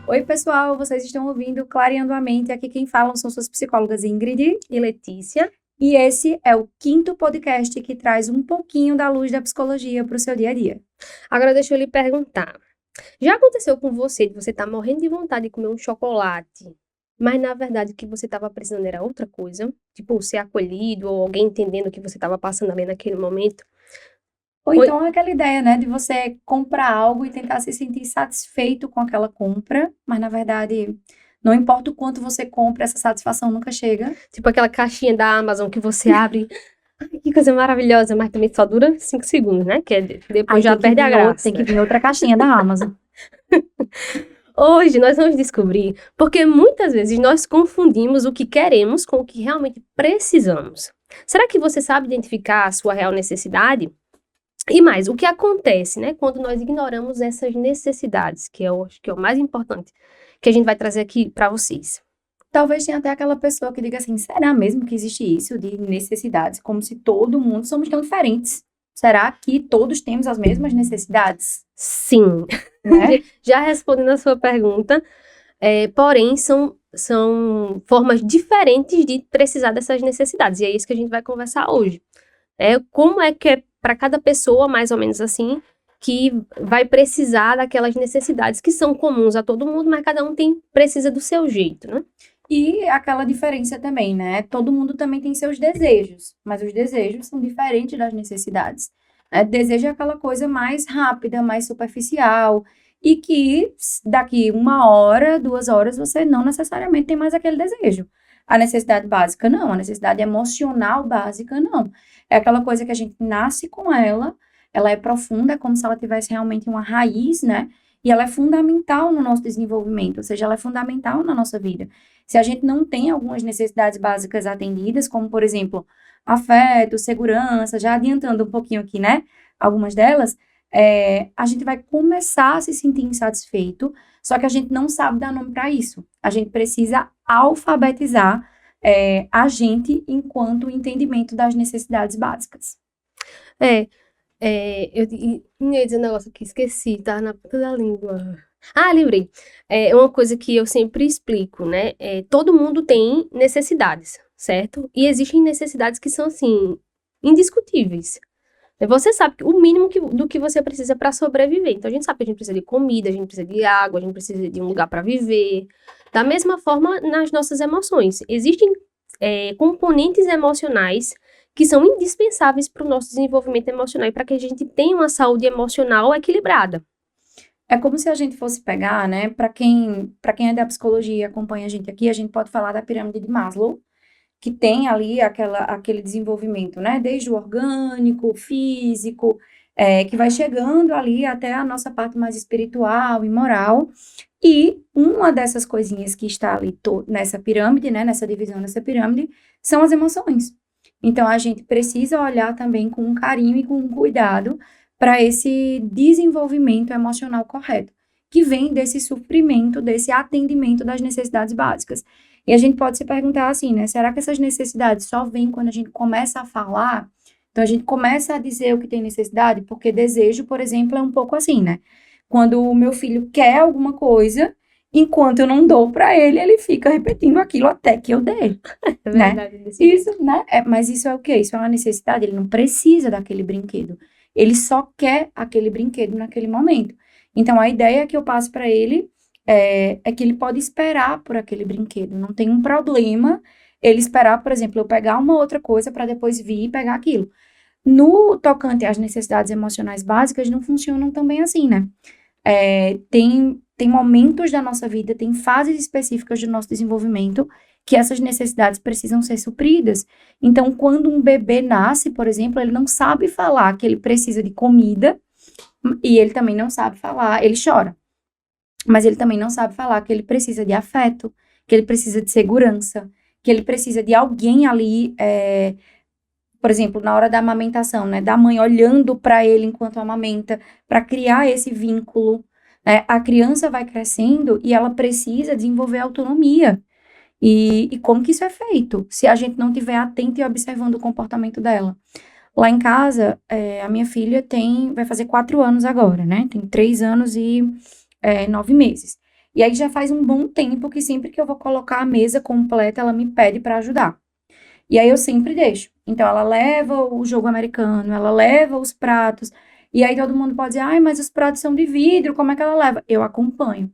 Oi, pessoal, vocês estão ouvindo Clareando a Mente. Aqui quem falam são suas psicólogas Ingrid. E Letícia, E esse é o quinto podcast que traz um pouquinho da luz da psicologia para o seu dia a dia. agora deixa eu lhe perguntar. Já aconteceu com você de você estar morrendo de vontade de comer um chocolate, mas na verdade o que você estava precisando era outra coisa? Tipo, ser acolhido ou alguém entendendo o que você estava passando ali naquele momento? Ou Oi, então aquela ideia, né, de você comprar algo e tentar se sentir satisfeito com aquela compra, mas na verdade, não importa o quanto você compra, essa satisfação nunca chega. tipo aquela caixinha da Amazon que você abre, ai, que coisa maravilhosa, mas também só dura 5 segundos, né? Que depois Aí já perde a tem graça. que vir outra caixinha da Amazon. Hoje nós vamos descobrir porque muitas vezes nós confundimos o que queremos com o que realmente precisamos. Será que você sabe identificar a sua real necessidade? E mais, o que acontece, né, quando nós ignoramos essas necessidades, que eu acho que é o mais importante, que a gente vai trazer aqui para vocês. Talvez tenha até aquela pessoa que diga assim: será mesmo que existe isso de necessidades? Como se todo mundo somos tão diferentes. Será que todos temos as mesmas necessidades? Sim, Né? já respondendo a sua pergunta, porém são formas diferentes de precisar dessas necessidades, e é isso que a gente vai conversar hoje. Como é que é para cada pessoa, mais ou menos assim, que vai precisar daquelas necessidades que são comuns a todo mundo, mas cada um precisa do seu jeito, né? E aquela diferença também, né? Todo mundo também tem seus desejos, mas os desejos são diferentes das necessidades. Desejo é aquela coisa mais rápida, mais superficial, e que daqui 1 hora, 2 horas, você não necessariamente tem mais aquele desejo. A necessidade básica, não. A necessidade emocional básica, não. É aquela coisa que a gente nasce com ela é profunda, é como se ela tivesse realmente uma raiz, né? E ela é fundamental no nosso desenvolvimento, ou seja, ela é fundamental na nossa vida. Se a gente não tem algumas necessidades básicas atendidas, como, por exemplo, afeto, segurança, já adiantando um pouquinho aqui, né? Algumas delas, a gente vai começar a se sentir insatisfeito, só que a gente não sabe dar nome para isso. A gente precisa alfabetizar, a gente enquanto entendimento das necessidades básicas. É, eu ia dizer um negócio aqui, esqueci, tá na ponta da língua. Ah, lembrei. É uma coisa que eu sempre explico, né? Todo mundo tem necessidades, certo? E existem necessidades que são, assim, indiscutíveis. Você sabe o mínimo do que você precisa para sobreviver. Então, a gente sabe que a gente precisa de comida, a gente precisa de água, a gente precisa de um lugar para viver. Da mesma forma, nas nossas emoções. Existem, componentes emocionais que são indispensáveis para o nosso desenvolvimento emocional e para que a gente tenha uma saúde emocional equilibrada. É como se a gente fosse pegar, né? Para quem é da psicologia e acompanha a gente aqui, a gente pode falar da pirâmide de Maslow, que tem ali aquele desenvolvimento, né? Desde o orgânico, o físico, que vai chegando ali até a nossa parte mais espiritual e moral. E uma dessas coisinhas que está ali nessa pirâmide, né? Nessa divisão dessa pirâmide, são as emoções. Então, a gente precisa olhar também com um carinho e com um cuidado para esse desenvolvimento emocional correto, que vem desse suprimento, desse atendimento das necessidades básicas. E a gente pode se perguntar assim, né? Será que essas necessidades só vêm quando a gente começa a falar? Então, a gente começa a dizer o que tem necessidade, porque desejo, por exemplo, é um pouco assim, né? Quando o meu filho quer alguma coisa, enquanto eu não dou para ele, ele fica repetindo aquilo até que eu dê, É né? verdade, desse Isso, jeito. né? Mas isso é o quê? Isso é uma necessidade. Ele não precisa daquele brinquedo. Ele só quer aquele brinquedo naquele momento. Então, a ideia que eu passo para ele é que ele pode esperar por aquele brinquedo. Não tem um problema ele esperar, por exemplo, eu pegar uma outra coisa para depois vir e pegar aquilo. No tocante às necessidades emocionais básicas, não funcionam também assim, né? Tem momentos da nossa vida, tem fases específicas do nosso desenvolvimento que essas necessidades precisam ser supridas. Então, quando um bebê nasce, por exemplo, ele não sabe falar que ele precisa de comida e ele também não sabe falar, ele chora, mas ele também não sabe falar que ele precisa de afeto, que ele precisa de segurança, que ele precisa de alguém ali, por exemplo, na hora da amamentação, né, da mãe olhando para ele enquanto amamenta, para criar esse vínculo. Né? A criança vai crescendo e ela precisa desenvolver autonomia. E como que isso é feito? Se a gente não estiver atento e observando o comportamento dela. Lá em casa, a minha filha vai fazer 4 anos agora, né? Tem 3 anos e 9 meses. E aí já faz um bom tempo que sempre que eu vou colocar a mesa completa, ela me pede para ajudar. E aí eu sempre deixo. Então ela leva o jogo americano, ela leva os pratos. E aí todo mundo pode dizer, ai, mas os pratos são de vidro, como é que ela leva? Eu acompanho.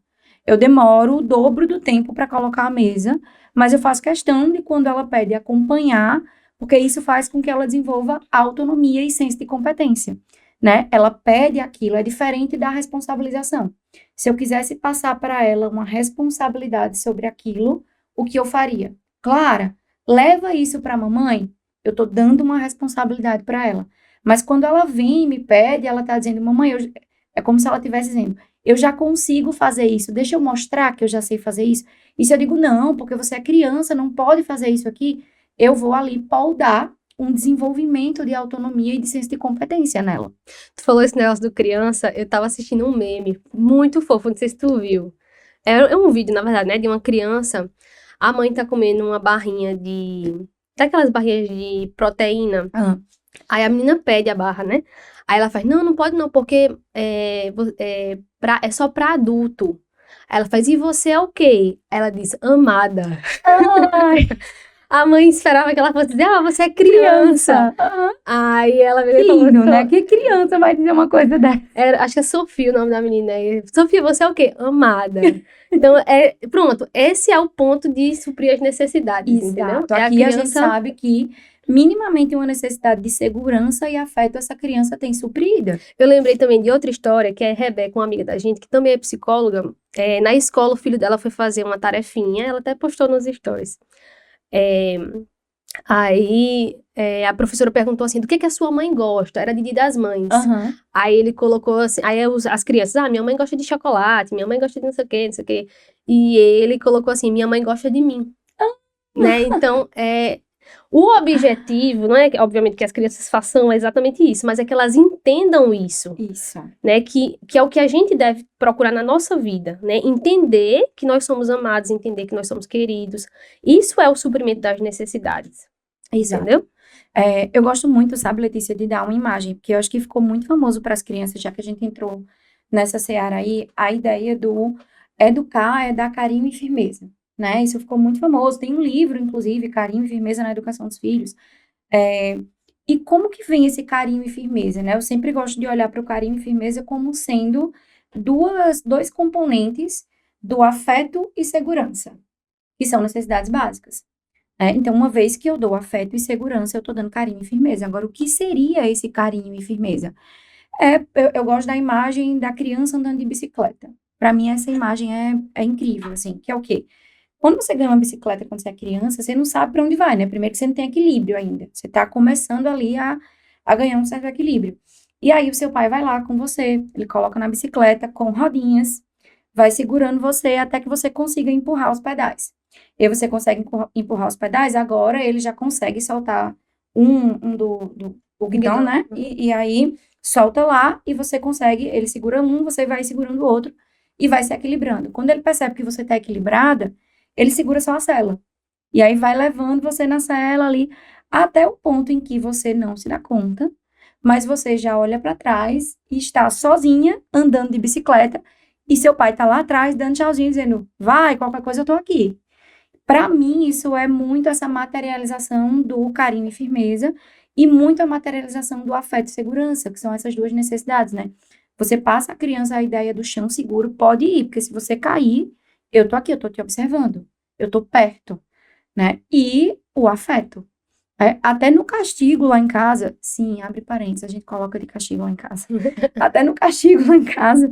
Eu demoro o dobro do tempo para colocar a mesa, mas eu faço questão de quando ela pede acompanhar, porque isso faz com que ela desenvolva autonomia e senso de competência, né? Ela pede aquilo, é diferente da responsabilização. Se eu quisesse passar para ela uma responsabilidade sobre aquilo, o que eu faria? Clara, leva isso para a mamãe. Eu estou dando uma responsabilidade para ela. Mas quando ela vem e me pede, ela está dizendo, mamãe, é como se ela estivesse dizendo, eu já consigo fazer isso, deixa eu mostrar que eu já sei fazer isso. E se eu digo, não, porque você é criança, não pode fazer isso aqui, eu vou ali poldar um desenvolvimento de autonomia e de senso de competência nela. Tu falou esse negócio do criança, eu tava assistindo um meme muito fofo, não sei se tu viu. É um vídeo, na verdade, né, de uma criança. A mãe tá comendo uma barrinha de... Daquelas barrinhas de proteína. Ah, Aí a menina pede a barra, né? Aí ela faz, não, não pode não, porque é só pra adulto. Aí ela faz, e você é o quê? Ela diz, amada. ai, A mãe esperava que ela fosse dizer, ah, você é criança. criança. Aham. Aí ela veio Que e falou, lindo, né? Que criança vai dizer uma coisa dessa? acho que é Sofia o nome da menina. Sofia, você é o quê? Amada. Então, pronto, esse é o ponto de suprir as necessidades, entendeu? Exato. É a Aqui a gente criança... sabe que minimamente uma necessidade de segurança e afeto essa criança tem suprida. Eu lembrei também de outra história, que é Rebeca, uma amiga da gente, que também é psicóloga. Na escola, o filho dela foi fazer uma tarefinha, ela até postou nos stories. É, a professora perguntou assim, do que a sua mãe gosta? Era de Dia das Mães. Aham. Aí ele colocou assim, as crianças, minha mãe gosta de chocolate, minha mãe gosta de não sei o quê, não sei o quê. E ele colocou assim, minha mãe gosta de mim. Né? Então, o objetivo, não é obviamente que as crianças façam exatamente isso, mas é que elas entendam isso, Isso. né? Que é o que a gente deve procurar na nossa vida, né? Entender que nós somos amados, entender que nós somos queridos. Isso é o suprimento das necessidades, Exato. entendeu? Eu gosto muito, sabe, Letícia, de dar uma imagem, porque eu acho que ficou muito famoso para as crianças, já que a gente entrou nessa seara aí, a ideia do educar é dar carinho e firmeza, né? Isso ficou muito famoso. Tem um livro, inclusive, Carinho e Firmeza na Educação dos Filhos. E como que vem esse carinho e firmeza, né? Eu sempre gosto de olhar para o carinho e firmeza como sendo dois componentes do afeto e segurança, que são necessidades básicas. Então, uma vez que eu dou afeto e segurança, eu estou dando carinho e firmeza. Agora, o que seria esse carinho e firmeza? Eu gosto da imagem da criança andando de bicicleta. Para mim, essa imagem é incrível, assim, que é o quê? Quando você ganha uma bicicleta quando você é criança, você não sabe para onde vai, né? Primeiro que você não tem equilíbrio ainda. Você está começando ali a ganhar um certo equilíbrio. E aí, o seu pai vai lá com você, ele coloca na bicicleta com rodinhas, vai segurando você até que você consiga empurrar os pedais. E aí você consegue empurrar os pedais, agora ele já consegue soltar do guidão, né? E aí solta lá e você consegue, ele segura um, você vai segurando o outro e vai se equilibrando. Quando ele percebe que você está equilibrada, ele segura só a sela. E aí vai levando você na sela ali até o ponto em que você não se dá conta, mas você já olha para trás e está sozinha andando de bicicleta e seu pai está lá atrás dando tchauzinho dizendo: "Vai, qualquer coisa eu tô aqui". Para mim, isso é muito essa materialização do carinho e firmeza e muito a materialização do afeto e segurança, que são essas duas necessidades, né? Você passa a criança a ideia do chão seguro, pode ir, porque se você cair, eu tô aqui, eu tô te observando, eu tô perto, né? E o afeto. Até no castigo lá em casa, sim, abre parênteses, a gente coloca de castigo lá em casa. Até no castigo lá em casa,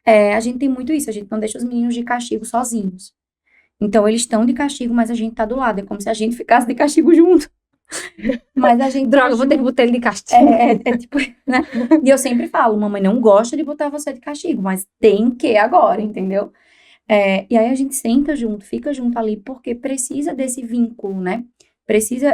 a gente tem muito isso, a gente não deixa os meninos de castigo sozinhos. Então, eles estão de castigo, mas a gente tá do lado. É como se a gente ficasse de castigo junto. Mas a gente Droga, tá vou ter que junto. botar ele de castigo. Tipo, né? E eu sempre falo, mamãe não gosta de botar você de castigo, mas tem que agora, entendeu? E aí a gente senta junto, fica junto ali, porque precisa desse vínculo, né?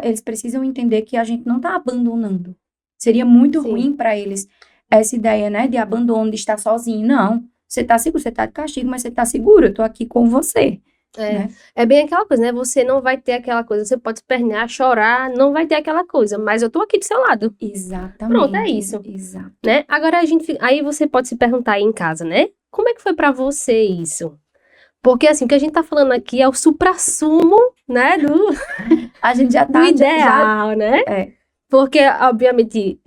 Eles precisam entender que a gente não tá abandonando. Seria muito Sim. ruim para eles essa ideia, né, de abandono, de estar sozinho. Não, você tá seguro, você tá de castigo, mas você tá seguro, eu tô aqui com você. Né? É bem aquela coisa, né? Você não vai ter aquela coisa, você pode espernear, chorar, não vai ter aquela coisa, mas eu tô aqui do seu lado. Exatamente. Pronto, é isso. Exato. Né? Agora aí você pode se perguntar aí em casa, né? Como é que foi pra você isso? Porque, assim, o que a gente tá falando aqui é o suprassumo, né, A gente já do tá... ideal, né? É, Porque, obviamente,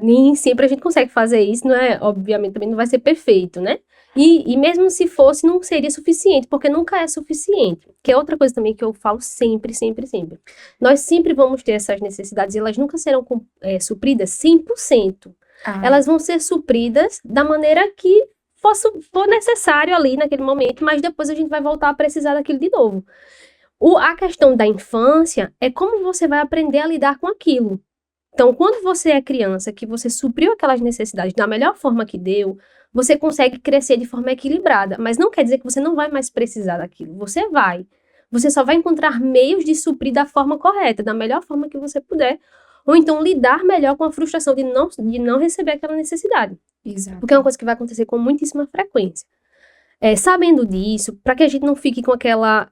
nem sempre a gente consegue fazer isso, não é? Obviamente, também não vai ser perfeito, né? E mesmo se fosse, não seria suficiente, porque nunca é suficiente. Que é outra coisa também que eu falo sempre, sempre, sempre. Nós sempre vamos ter essas necessidades e elas nunca serão supridas 100%. Elas vão ser supridas da maneira que for necessário ali naquele momento, mas depois a gente vai voltar a precisar daquilo de novo. A questão da infância é como você vai aprender a lidar com aquilo. Então, quando você é criança, que você supriu aquelas necessidades da melhor forma que deu, você consegue crescer de forma equilibrada. Mas não quer dizer que você não vai mais precisar daquilo. Você vai. Você só vai encontrar meios de suprir da forma correta, da melhor forma que você puder. Ou então lidar melhor com a frustração de não receber aquela necessidade. exato. Porque é uma coisa que vai acontecer com muitíssima frequência. Sabendo disso, para que a gente não fique com aquela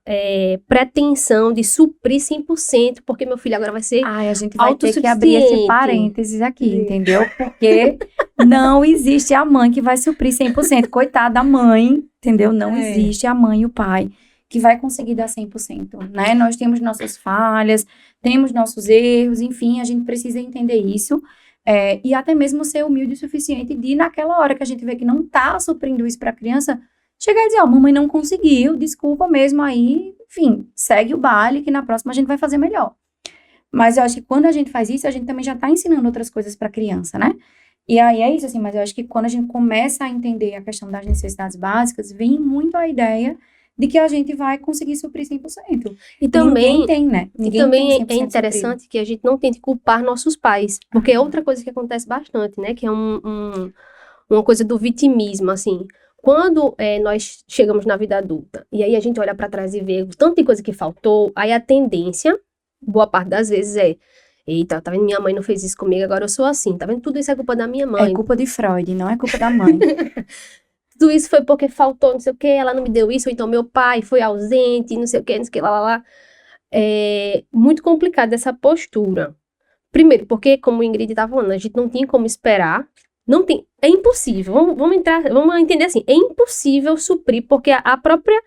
pretensão de suprir 100%, porque meu filho agora vai ser Ai, a gente vai ter que abrir esse autossuficiente. parênteses aqui, entendeu? Porque não existe a mãe que vai suprir 100%. Coitada da mãe, entendeu? Não existe a mãe e o pai que vai conseguir dar 100%, né? Nós temos nossas falhas, temos nossos erros, enfim, a gente precisa entender isso. E até mesmo ser humilde o suficiente de, naquela hora que a gente vê que não tá suprindo isso para a criança, chegar e dizer, ó, mamãe não conseguiu, desculpa mesmo aí, enfim, segue o baile que na próxima a gente vai fazer melhor. Mas eu acho que quando a gente faz isso, a gente também já tá ensinando outras coisas pra criança, né? E aí é isso, assim, mas eu acho que quando a gente começa a entender a questão das necessidades básicas, vem muito a ideia de que a gente vai conseguir suprir 100%. E também, ninguém tem, né? e Ninguém também tem é 100% interessante suprido. que a gente não tente culpar nossos pais. Porque é outra coisa que acontece bastante, né? Que é uma coisa do vitimismo, assim. Quando nós chegamos na vida adulta, e aí a gente olha pra trás e vê o tanto de coisa que faltou, aí a tendência, boa parte das vezes eita, tá vendo? Minha mãe não fez isso comigo, agora eu sou assim. Tá vendo? Tudo isso é culpa da minha mãe. É culpa de Freud, não é culpa da mãe. Tudo isso foi porque faltou não sei o que, ela não me deu isso, ou então meu pai foi ausente, não sei o que, não sei o que, lá. É muito complicado essa postura. Primeiro, porque, como o Ingrid estava falando, a gente não tinha como esperar. Não tem, é impossível. Vamos entender assim, é impossível suprir, porque a própria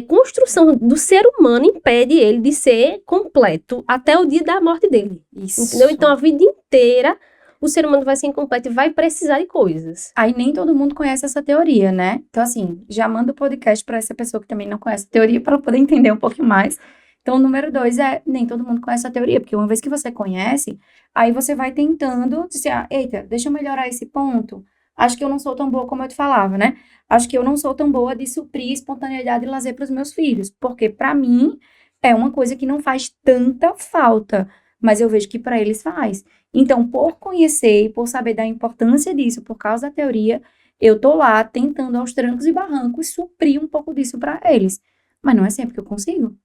construção do ser humano impede ele de ser completo até o dia da morte dele. Isso. Entendeu? Então, a vida inteira, o ser humano vai ser incompleto e vai precisar de coisas. Aí nem todo mundo conhece essa teoria, né? Então, assim, já manda o podcast para essa pessoa que também não conhece a teoria para ela poder entender um pouquinho mais. Então, o número 2 nem todo mundo conhece a teoria, porque uma vez que você conhece, aí você vai tentando dizer, eita, deixa eu melhorar esse ponto. Acho que eu não sou tão boa como eu te falava, né? Acho que eu não sou tão boa de suprir espontaneidade e lazer para os meus filhos, porque para mim é uma coisa que não faz tanta falta, mas eu vejo que para eles faz. Então, por conhecer e por saber da importância disso, por causa da teoria, eu tô lá tentando aos trancos e barrancos suprir um pouco disso para eles. Mas não é sempre que eu consigo.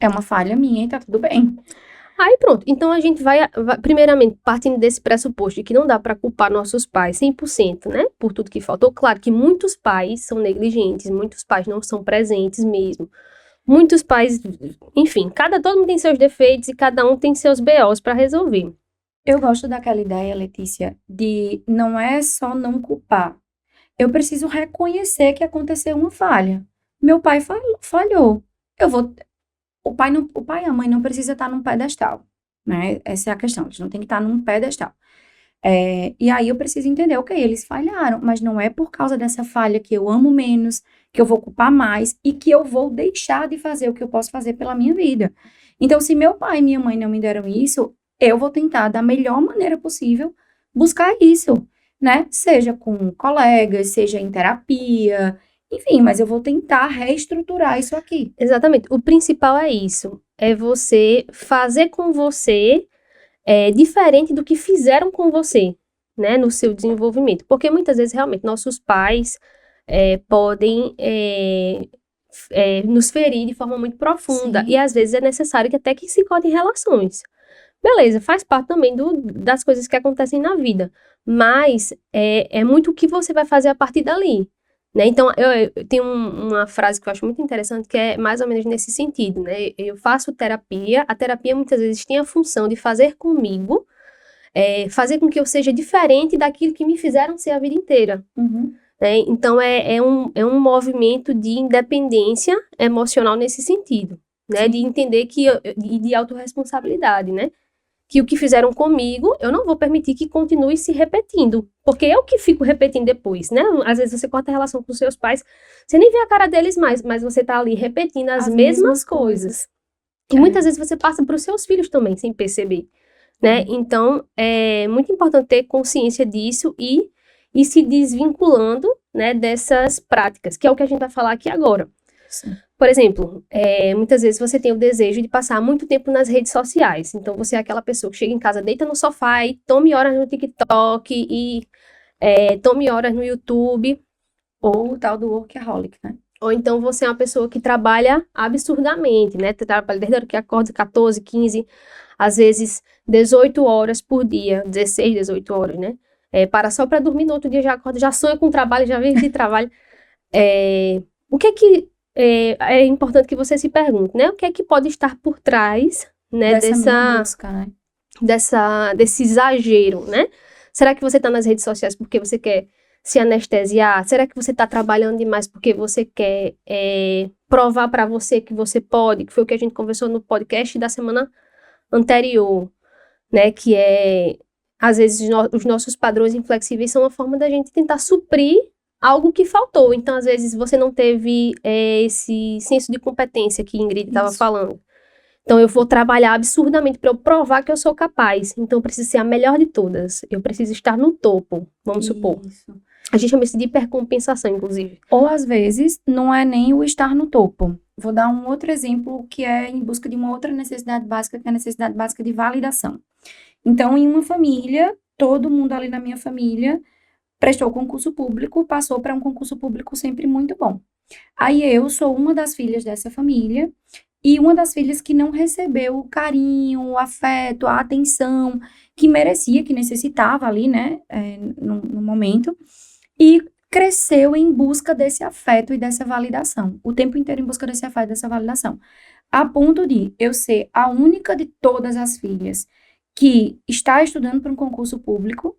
É uma falha minha e tá tudo bem. Aí pronto, então a gente vai primeiramente, partindo desse pressuposto de que não dá para culpar nossos pais 100%, né, por tudo que faltou. Claro que muitos pais são negligentes, muitos pais não são presentes mesmo. Muitos pais, enfim, todo mundo tem seus defeitos e cada um tem seus BOs para resolver. Eu gosto daquela ideia, Letícia, de não é só não culpar. Eu preciso reconhecer que aconteceu uma falha. Meu pai falhou. O pai e a mãe não precisa estar num pedestal, né? Essa é a questão. Eles não têm que estar num pedestal. E aí eu preciso entender, ok, eles falharam, mas não é por causa dessa falha que eu amo menos, que eu vou culpar mais e que eu vou deixar de fazer o que eu posso fazer pela minha vida. Então, se meu pai e minha mãe não me deram isso, eu vou tentar, da melhor maneira possível, buscar isso, né? Seja com colegas, seja em terapia, enfim, mas eu vou tentar reestruturar isso aqui. Exatamente. O principal é isso. É você fazer com você diferente do que fizeram com você, né? No seu desenvolvimento. Porque muitas vezes, realmente, nossos pais podem nos ferir de forma muito profunda. Sim. E às vezes é necessário que até que se cortem relações. Beleza, faz parte também das coisas que acontecem na vida. Mas é muito o que você vai fazer a partir dali. Né? Então, eu tenho uma frase que eu acho muito interessante, que é mais ou menos nesse sentido, né? Eu faço terapia, a terapia muitas vezes tem a função de fazer comigo, fazer com que eu seja diferente daquilo que me fizeram ser a vida inteira. Uhum. né? Então, é um movimento de independência emocional nesse sentido, né? De entender e de autorresponsabilidade, né? Que o que fizeram comigo, eu não vou permitir que continue se repetindo. Porque eu que fico repetindo depois, né? Às vezes você corta a relação com seus pais, você nem vê a cara deles mais, mas você tá ali repetindo as mesmas coisas. E muitas vezes você passa para os seus filhos também, sem perceber, né? Então, é muito importante ter consciência disso e se desvinculando, né, dessas práticas, que é o que a gente vai falar aqui agora. Sim. Por exemplo, muitas vezes você tem o desejo de passar muito tempo nas redes sociais. Então, você é aquela pessoa que chega em casa, deita no sofá e tome horas no TikTok e tome horas no YouTube. Ou o tal do workaholic, né? Ou então você é uma pessoa que trabalha absurdamente, né? Trabalha desde a hora que acorda 14, 15, às vezes 18 horas por dia, 16, 18 horas, né? Para só para dormir, no outro dia já acorda, já sonha com trabalho, já vive de trabalho. O que é que é importante que você se pergunte, né? O que é que pode estar por trás, né, Dessa busca, né? desse exagero, né? Será que você está nas redes sociais porque você quer se anestesiar? Será que você está trabalhando demais porque você quer provar para você que você pode? Que foi o que a gente conversou no podcast da semana anterior, né? Que às vezes, os nossos padrões inflexíveis são uma forma da gente tentar suprir algo que faltou. Então, às vezes, você não teve esse senso de competência que Ingrid estava falando. Então, eu vou trabalhar absurdamente para eu provar que eu sou capaz. Então, eu preciso ser a melhor de todas. Eu preciso estar no topo, vamos supor. A gente chama isso de hipercompensação, inclusive. Ou, às vezes, não é nem o estar no topo. Vou dar um outro exemplo que é em busca de uma outra necessidade básica, que é a necessidade básica de validação. Então, em uma família, todo mundo ali na minha família prestou concurso público, passou para um concurso público sempre muito bom. Aí eu sou uma das filhas dessa família e uma das filhas que não recebeu o carinho, o afeto, a atenção que merecia, que necessitava ali, né, no momento, e cresceu em busca desse afeto e dessa validação, o tempo inteiro em busca desse afeto e dessa validação, a ponto de eu ser a única de todas as filhas que está estudando para um concurso público,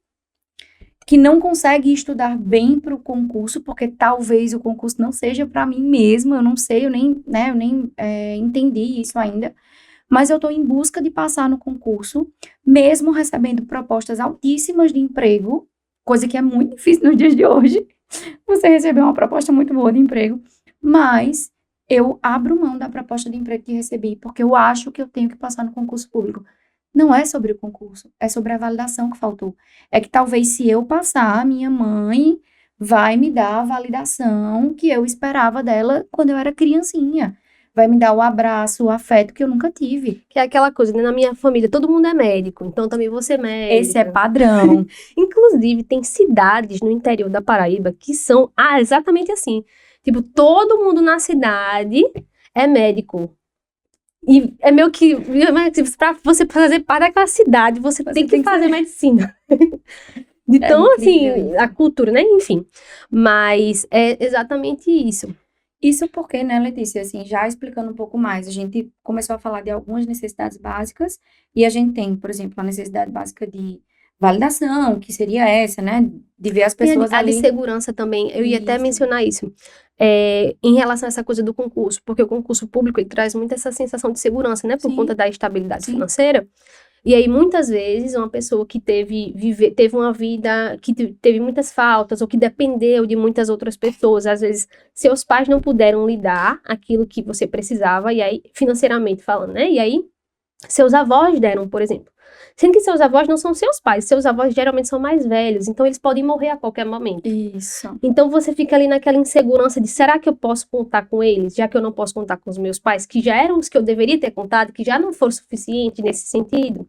que não consegue estudar bem para o concurso, porque talvez o concurso não seja para mim mesmo, eu não sei, eu nem entendi isso ainda, mas eu estou em busca de passar no concurso, mesmo recebendo propostas altíssimas de emprego, coisa que é muito difícil nos dias de hoje, você receber uma proposta muito boa de emprego, mas eu abro mão da proposta de emprego que recebi, porque eu acho que eu tenho que passar no concurso público. Não é sobre o concurso, é sobre a validação que faltou. É que talvez se eu passar, minha mãe vai me dar a validação que eu esperava dela quando eu era criancinha. Vai me dar o abraço, o afeto que eu nunca tive. Que é aquela coisa, né? Na minha família, todo mundo é médico, então também vou ser médica. Esse é padrão. Inclusive, tem cidades no interior da Paraíba que são exatamente assim. Tipo, todo mundo na cidade é médico. E é meio que, para você fazer parte daquela cidade, você tem que fazer medicina. Então, assim, a cultura, né? Enfim. Mas é exatamente isso. Isso porque, né, Letícia, assim, já explicando um pouco mais, a gente começou a falar de algumas necessidades básicas e a gente tem, por exemplo, a necessidade básica de validação, que seria essa, né, de ver as pessoas ali. A de segurança também, eu ia até mencionar isso. Em relação a essa coisa do concurso, porque o concurso público ele traz muito essa sensação de segurança, né, por conta da estabilidade financeira. E aí, muitas vezes, uma pessoa que teve uma vida que teve muitas faltas, ou que dependeu de muitas outras pessoas, às vezes, seus pais não puderam lhe dar aquilo que você precisava, e aí, financeiramente falando, né? E aí, seus avós deram, por exemplo. Sendo que seus avós não são seus pais, seus avós geralmente são mais velhos, então eles podem morrer a qualquer momento. Isso. Então você fica ali naquela insegurança de, será que eu posso contar com eles, já que eu não posso contar com os meus pais, que já eram os que eu deveria ter contado, que já não foram suficientes nesse sentido?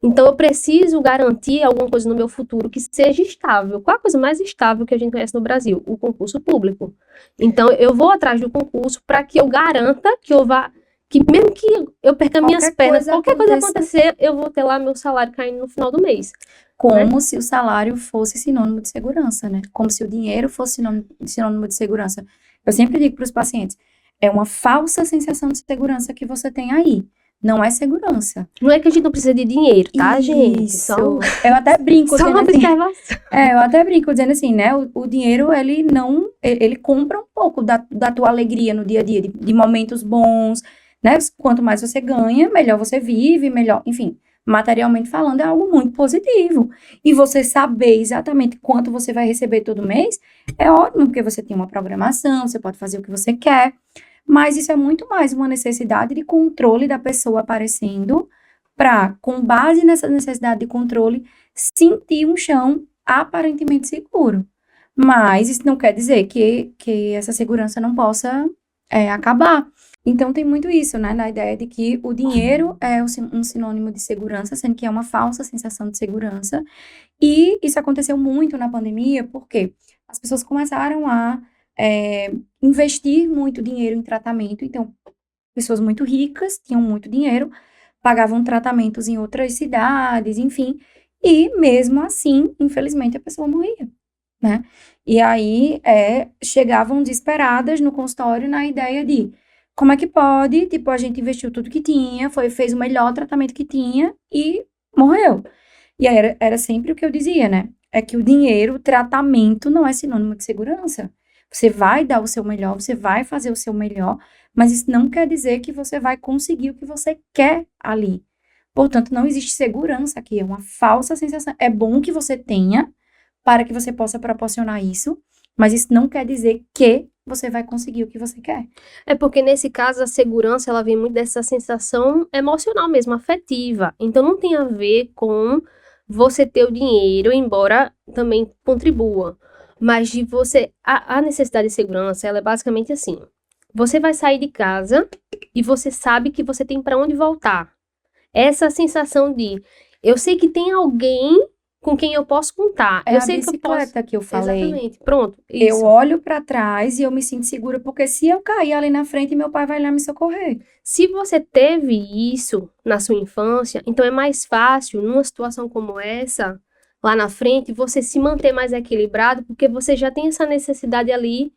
Então eu preciso garantir alguma coisa no meu futuro que seja estável. Qual a coisa mais estável que a gente conhece no Brasil? O concurso público. Então eu vou atrás do concurso para que eu garanta que eu vá... que mesmo que eu perca minhas pernas, qualquer coisa acontecer, eu vou ter lá meu salário caindo no final do mês. Como se o salário fosse sinônimo de segurança, né? Como se o dinheiro fosse sinônimo de segurança. Eu sempre digo para os pacientes, é uma falsa sensação de segurança que você tem aí. não é segurança. Não é que a gente não precisa de dinheiro, tá, gente? Isso. Eu até brinco Só dizendo uma assim, observação. eu até brinco dizendo assim, né? O dinheiro, ele compra um pouco da tua alegria no dia a dia, de momentos bons, né? Quanto mais você ganha, melhor você vive, melhor, enfim, materialmente falando, é algo muito positivo. E você saber exatamente quanto você vai receber todo mês, é ótimo, porque você tem uma programação, você pode fazer o que você quer, mas isso é muito mais uma necessidade de controle da pessoa aparecendo para, com base nessa necessidade de controle, sentir um chão aparentemente seguro. Mas isso não quer dizer que essa segurança não possa acabar. Então, tem muito isso, né? Na ideia de que o dinheiro é um sinônimo de segurança, sendo que é uma falsa sensação de segurança. E isso aconteceu muito na pandemia, porque as pessoas começaram a investir muito dinheiro em tratamento. Então, pessoas muito ricas tinham muito dinheiro, pagavam tratamentos em outras cidades, enfim. E mesmo assim, infelizmente, a pessoa morria, né? E aí chegavam desesperadas no consultório na ideia de como é que pode, tipo, a gente investiu tudo que tinha, fez o melhor tratamento que tinha e morreu. E aí era sempre o que eu dizia, né? É que o dinheiro, o tratamento não é sinônimo de segurança. Você vai dar o seu melhor, você vai fazer o seu melhor, mas isso não quer dizer que você vai conseguir o que você quer ali. Portanto, não existe segurança aqui, é uma falsa sensação. É bom que você tenha para que você possa proporcionar isso, mas isso não quer dizer que você vai conseguir o que você quer. É porque nesse caso a segurança ela vem muito dessa sensação emocional mesmo, afetiva. Então não tem a ver com você ter o dinheiro, embora também contribua. Mas de você. A necessidade de segurança, ela é basicamente assim. Você vai sair de casa e você sabe que você tem para onde voltar. Essa sensação de eu sei que tem alguém com quem eu posso contar. É eu a sei que eu posso. bicicleta que eu falei. Exatamente. Pronto. Eu Isso. olho para trás e eu me sinto segura, porque se eu cair ali na frente, meu pai vai lá me socorrer. Se você teve isso na sua infância, então é mais fácil, numa situação como essa, lá na frente, você se manter mais equilibrado, porque você já tem essa necessidade ali,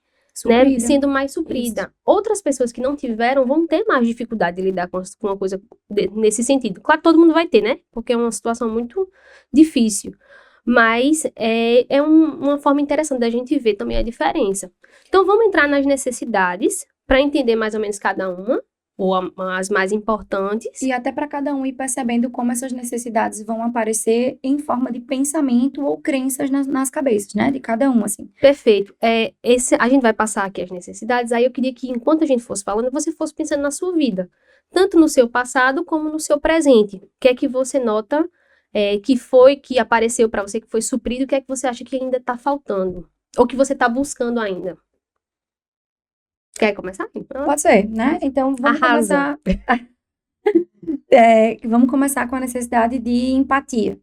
né, Suprida. sendo mais suprida. Isso. Outras pessoas que não tiveram vão ter mais dificuldade de lidar com uma coisa nesse sentido. Claro que todo mundo vai ter, né? Porque é uma situação muito difícil. Mas é uma forma interessante da gente ver também a diferença. Então, vamos entrar nas necessidades, para entender mais ou menos cada uma, ou as mais importantes. E até para cada um ir percebendo como essas necessidades vão aparecer em forma de pensamento ou crenças nas cabeças, né? De cada um, assim. Perfeito. A gente vai passar aqui as necessidades, aí eu queria que, enquanto a gente fosse falando, você fosse pensando na sua vida. Tanto no seu passado, como no seu presente. O que é que você nota que apareceu para você, que foi suprido, o que é que você acha que ainda está faltando? Ou que você está buscando ainda? Quer começar? Pode ser, né? Então, vamos Arrasa. começar... vamos começar com a necessidade de empatia.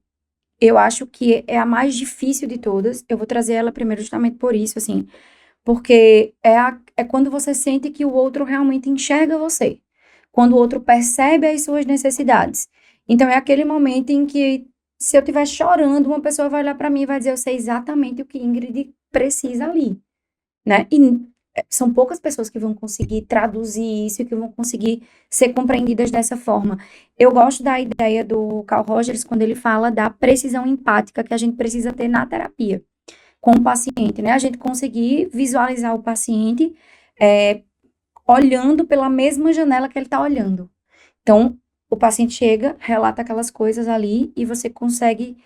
Eu acho que é a mais difícil de todas. Eu vou trazer ela primeiro justamente por isso, assim. Porque é quando você sente que o outro realmente enxerga você. Quando o outro percebe as suas necessidades. Então, é aquele momento em que, se eu estiver chorando, uma pessoa vai olhar para mim e vai dizer, eu sei exatamente o que Ingrid precisa ali, né? E são poucas pessoas que vão conseguir traduzir isso, que vão conseguir ser compreendidas dessa forma. Eu gosto da ideia do Carl Rogers, quando ele fala da precisão empática que a gente precisa ter na terapia com o paciente, né? A gente conseguir visualizar o paciente olhando pela mesma janela que ele está olhando. Então, o paciente chega, relata aquelas coisas ali e você consegue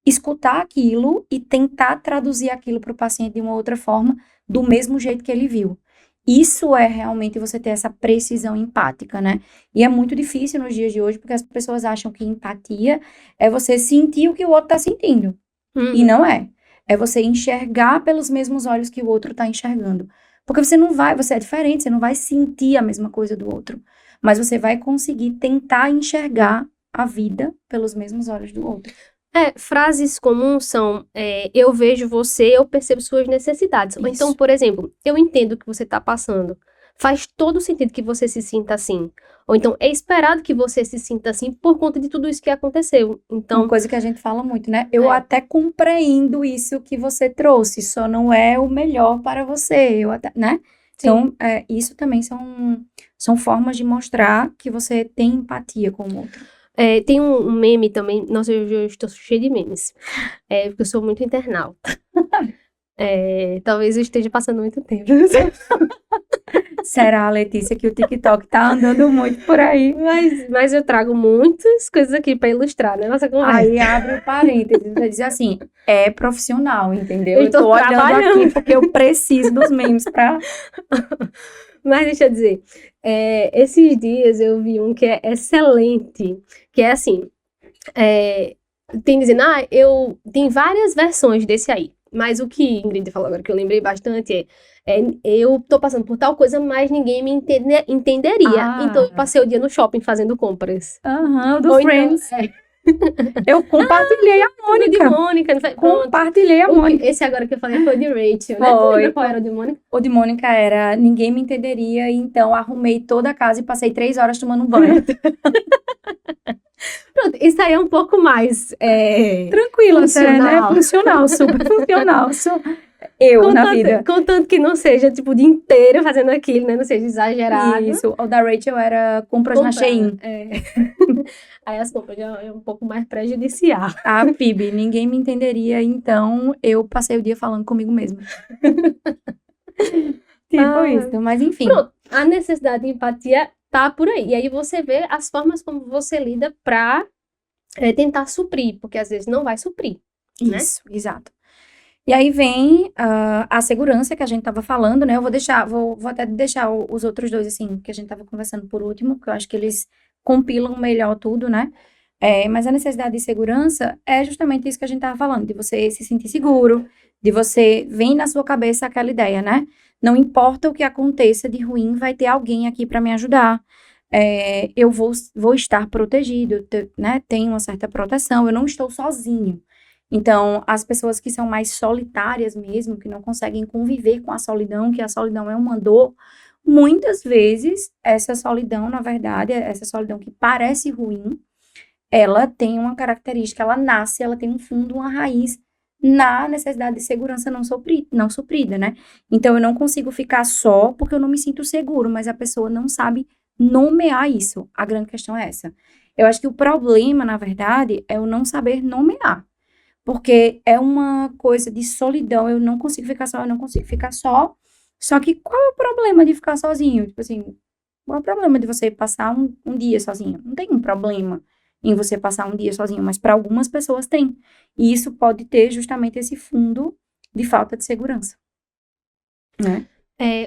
escutar aquilo e tentar traduzir aquilo para o paciente de uma outra forma, do mesmo jeito que ele viu. Isso é realmente você ter essa precisão empática, né? E é muito difícil nos dias de hoje, porque as pessoas acham que empatia é você sentir o que o outro está sentindo. E não é. É você enxergar pelos mesmos olhos que o outro está enxergando. Porque você é diferente, você não vai sentir a mesma coisa do outro. Mas você vai conseguir tentar enxergar a vida pelos mesmos olhos do outro. Frases comuns são, eu vejo você, eu percebo suas necessidades. Ou então, por exemplo, eu entendo o que você está passando. Faz todo sentido que você se sinta assim. Ou então, é esperado que você se sinta assim por conta de tudo isso que aconteceu. Então, uma coisa que a gente fala muito, né? Eu até compreendo isso que você trouxe, só não é o melhor para você. Né? Então, isso também são formas de mostrar que você tem empatia com o outro. Tem um meme também, nossa, eu estou cheia de memes, porque eu sou muito internauta. Talvez eu esteja passando muito tempo. Será, Letícia, que o TikTok tá andando muito por aí? Mas eu trago muitas coisas aqui para ilustrar, né? Nossa conversa. Aí abre o parênteses, você diz assim, é profissional, entendeu? Eu tô tô olhando trabalhando. aqui porque eu preciso dos memes pra... Mas deixa eu dizer, esses dias eu vi um que é excelente, que é assim, tem dizendo, tem várias versões desse aí, mas o que Ingrid falou agora, que eu lembrei bastante, eu tô passando por tal coisa, mas ninguém me entenderia, então eu passei o dia no shopping fazendo compras. Aham, do Ou Friends. então, Eu compartilhei a o de Mônica. Mônica, não foi? Pronto. Compartilhei a Mônica. Esse agora que eu falei foi o de Rachel, né? Tu lembra qual era o de Mônica? O de Mônica era, ninguém me entenderia, então arrumei toda a casa e passei 3 horas tomando banho. Pronto, isso aí é um pouco mais Tranquilo, funcional. né? Funcional, super funcional. Eu na vida. Contanto que não seja, tipo, o dia inteiro fazendo aquilo, né? Não seja exagerado. Isso, o da Rachel era compras na Shein. Aí as compras já é um pouco mais prejudicial. A Phoebe, ninguém me entenderia, então eu passei o dia falando comigo mesma. Tipo isso, mas enfim. Pronto, a necessidade de empatia tá por aí. E aí você vê as formas como você lida pra tentar suprir, porque às vezes não vai suprir. Isso, né? Exato. E aí vem a segurança que a gente tava falando, né? Eu vou até deixar os outros dois, assim, que a gente tava conversando por último, porque eu acho que eles compilam melhor tudo, né? Mas a necessidade de segurança é justamente isso que a gente tava falando, de você se sentir seguro, de você, vem na sua cabeça aquela ideia, né? Não importa o que aconteça de ruim, vai ter alguém aqui para me ajudar. Eu vou estar protegido, né? Tenho uma certa proteção, eu não estou sozinho. Então, as pessoas que são mais solitárias mesmo, que não conseguem conviver com a solidão, que a solidão é uma dor, muitas vezes, essa solidão, na verdade, essa solidão que parece ruim, ela tem uma característica, ela tem um fundo, uma raiz na necessidade de segurança não suprida, né? Então, eu não consigo ficar só porque eu não me sinto seguro, mas a pessoa não sabe nomear isso. A grande questão é essa. Eu acho que o problema, na verdade, é o não saber nomear. Porque é uma coisa de solidão, eu não consigo ficar só. Só que qual é o problema de ficar sozinho? Tipo assim, qual é o problema de você passar um dia sozinho? Não tem um problema em você passar um dia sozinho, mas para algumas pessoas tem. E isso pode ter justamente esse fundo de falta de segurança, né?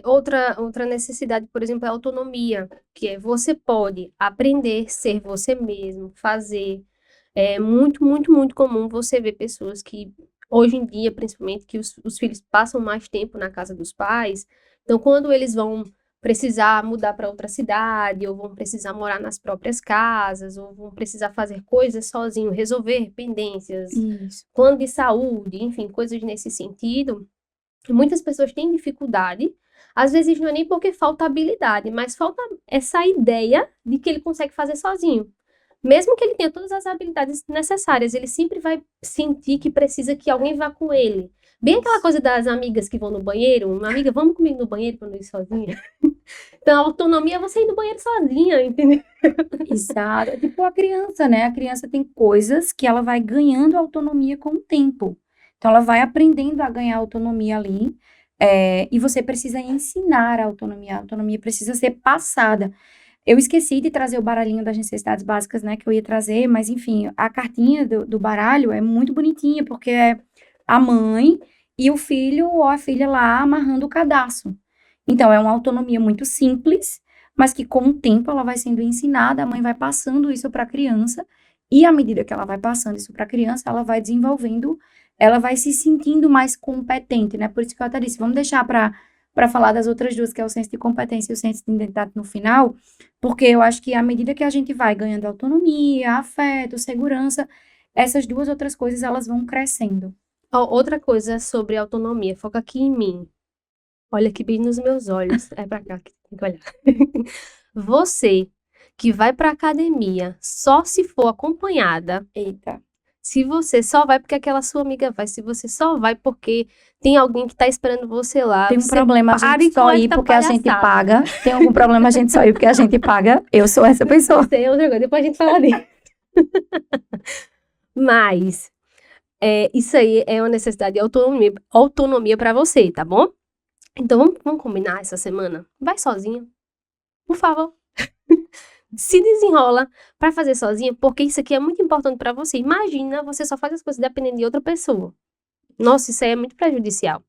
Outra necessidade, por exemplo, é a autonomia, que é você pode aprender, ser você mesmo, fazer. É muito, muito, muito comum você ver pessoas que, hoje em dia, principalmente, que os filhos passam mais tempo na casa dos pais. Então, quando eles vão precisar mudar para outra cidade, ou vão precisar morar nas próprias casas, ou vão precisar fazer coisas sozinho, resolver pendências, plano de saúde, enfim, coisas nesse sentido, muitas pessoas têm dificuldade. Às vezes não é nem porque falta habilidade, mas falta essa ideia de que ele consegue fazer sozinho. Mesmo que ele tenha todas as habilidades necessárias, ele sempre vai sentir que precisa que alguém vá com ele. Bem aquela coisa das amigas que vão no banheiro, uma amiga, vamos comigo no banheiro para não ir sozinha. Então, a autonomia é você ir no banheiro sozinha, entendeu? Exato. É tipo a criança, né? A criança tem coisas que ela vai ganhando autonomia com o tempo. Então, ela vai aprendendo a ganhar autonomia ali. E você precisa ensinar a autonomia precisa ser passada. Eu esqueci de trazer o baralhinho das necessidades básicas, né, que eu ia trazer, mas enfim, a cartinha do baralho é muito bonitinha, porque é a mãe e o filho ou a filha lá amarrando o cadastro. Então, é uma autonomia muito simples, mas que com o tempo ela vai sendo ensinada, a mãe vai passando isso para a criança, e à medida que ela vai passando isso para a criança, ela vai desenvolvendo, ela vai se sentindo mais competente, né? Por isso que eu até disse, vamos deixar para falar das outras duas, que é o senso de competência e o senso de identidade no final, porque eu acho que à medida que a gente vai ganhando autonomia, afeto, segurança, essas duas outras coisas, elas vão crescendo. Outra coisa sobre autonomia, foca aqui em mim. Olha aqui bem nos meus olhos. É pra cá que tem que olhar. Você que vai pra academia só se for acompanhada. Eita. Se você só vai porque aquela sua amiga vai, se você só vai porque tem alguém que tá esperando você lá, Tem um você problema a gente pare com só ir essa porque a gente palhaçada. paga. Tem algum problema a gente só ir porque a gente paga. Eu sou essa pessoa. Isso é outra coisa, depois a gente fala disso. Mas, isso aí é uma necessidade de autonomia para você, tá bom? Então, vamos combinar essa semana? Vai sozinha, por favor. Se desenrola para fazer sozinha, porque isso aqui é muito importante para você. Imagina, você só faz as coisas dependendo de outra pessoa. Nossa, isso aí é muito prejudicial.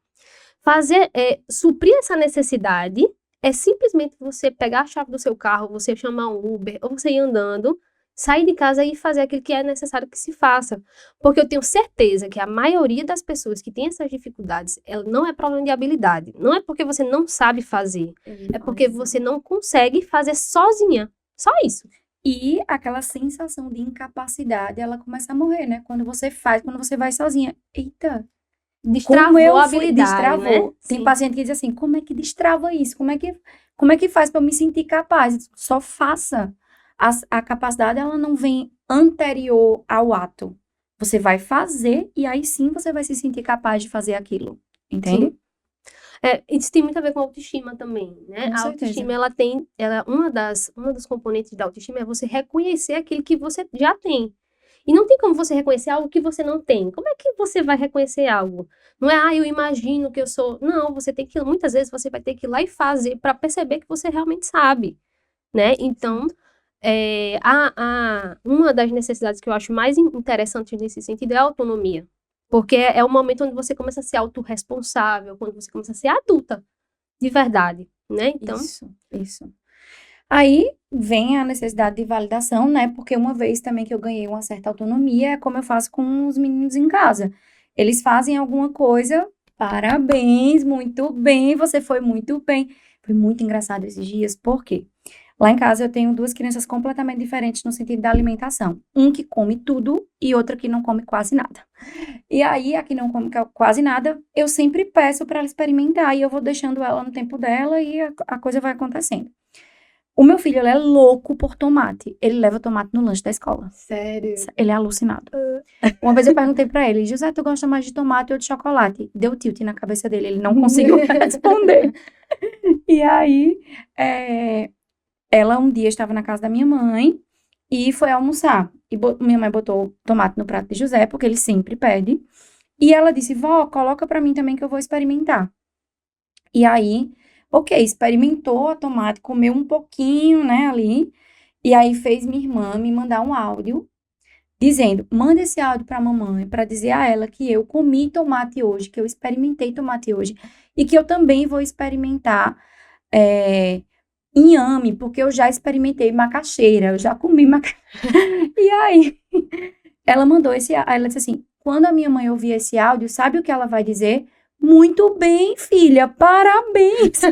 Suprir essa necessidade é simplesmente você pegar a chave do seu carro, você chamar um Uber, ou você ir andando, sair de casa e fazer aquilo que é necessário que se faça. Porque eu tenho certeza que a maioria das pessoas que tem essas dificuldades, ela não é problema de habilidade. Não é porque você não sabe fazer, é porque você não consegue fazer sozinha. Só isso. E aquela sensação de incapacidade, ela começa a morrer, né? Quando você vai sozinha. Eita, Destravou a habilidade, destravou. né? Tem Sim. paciente que diz assim, como é que destrava isso? Como é que faz para eu me sentir capaz? Só faça. A capacidade, ela não vem anterior ao ato. Você vai fazer e aí sim você vai se sentir capaz de fazer aquilo. Entende? Sim. Isso tem muito a ver com autoestima também, né? Com A certeza. autoestima, uma das componentes da autoestima é você reconhecer aquilo que você já tem. E não tem como você reconhecer algo que você não tem. Como é que você vai reconhecer algo? Não é, eu imagino que eu sou. Não, muitas vezes você vai ter que ir lá e fazer para perceber que você realmente sabe, né? Então, uma das necessidades que eu acho mais interessantes nesse sentido é a autonomia. Porque é o momento onde você começa a ser autorresponsável, quando você começa a ser adulta, de verdade, né? Então, Isso. Aí vem a necessidade de validação, né? Porque uma vez também que eu ganhei uma certa autonomia, é como eu faço com os meninos em casa. Eles fazem alguma coisa, parabéns, muito bem, você foi muito bem. Foi muito engraçado esses dias, por quê? Lá em casa eu tenho duas crianças completamente diferentes no sentido da alimentação. Um que come tudo e outra que não come quase nada. E aí, a que não come quase nada, eu sempre peço para ela experimentar e eu vou deixando ela no tempo dela e a coisa vai acontecendo. O meu filho, ele é louco por tomate. Ele leva tomate no lanche da escola. sério. Ele é alucinado. Uma vez eu perguntei pra ele, José, tu gosta mais de tomate ou de chocolate? Deu tilt na cabeça dele, ele não conseguiu responder. E aí, ela um dia estava na casa da minha mãe e foi almoçar. E minha mãe botou tomate no prato de José, porque ele sempre pede. E ela disse, vó, coloca pra mim também que eu vou experimentar. E aí, ok, experimentou a tomate, comeu um pouquinho, né, ali. E aí fez minha irmã me mandar um áudio dizendo, manda esse áudio pra mamãe, pra dizer a ela que eu comi tomate hoje, que eu experimentei tomate hoje. E que eu também vou experimentar inhame, porque eu já experimentei macaxeira, eu já comi macaxeira. E aí, ela mandou ela disse assim, quando a minha mãe ouvir esse áudio, sabe o que ela vai dizer? Muito bem, filha, parabéns!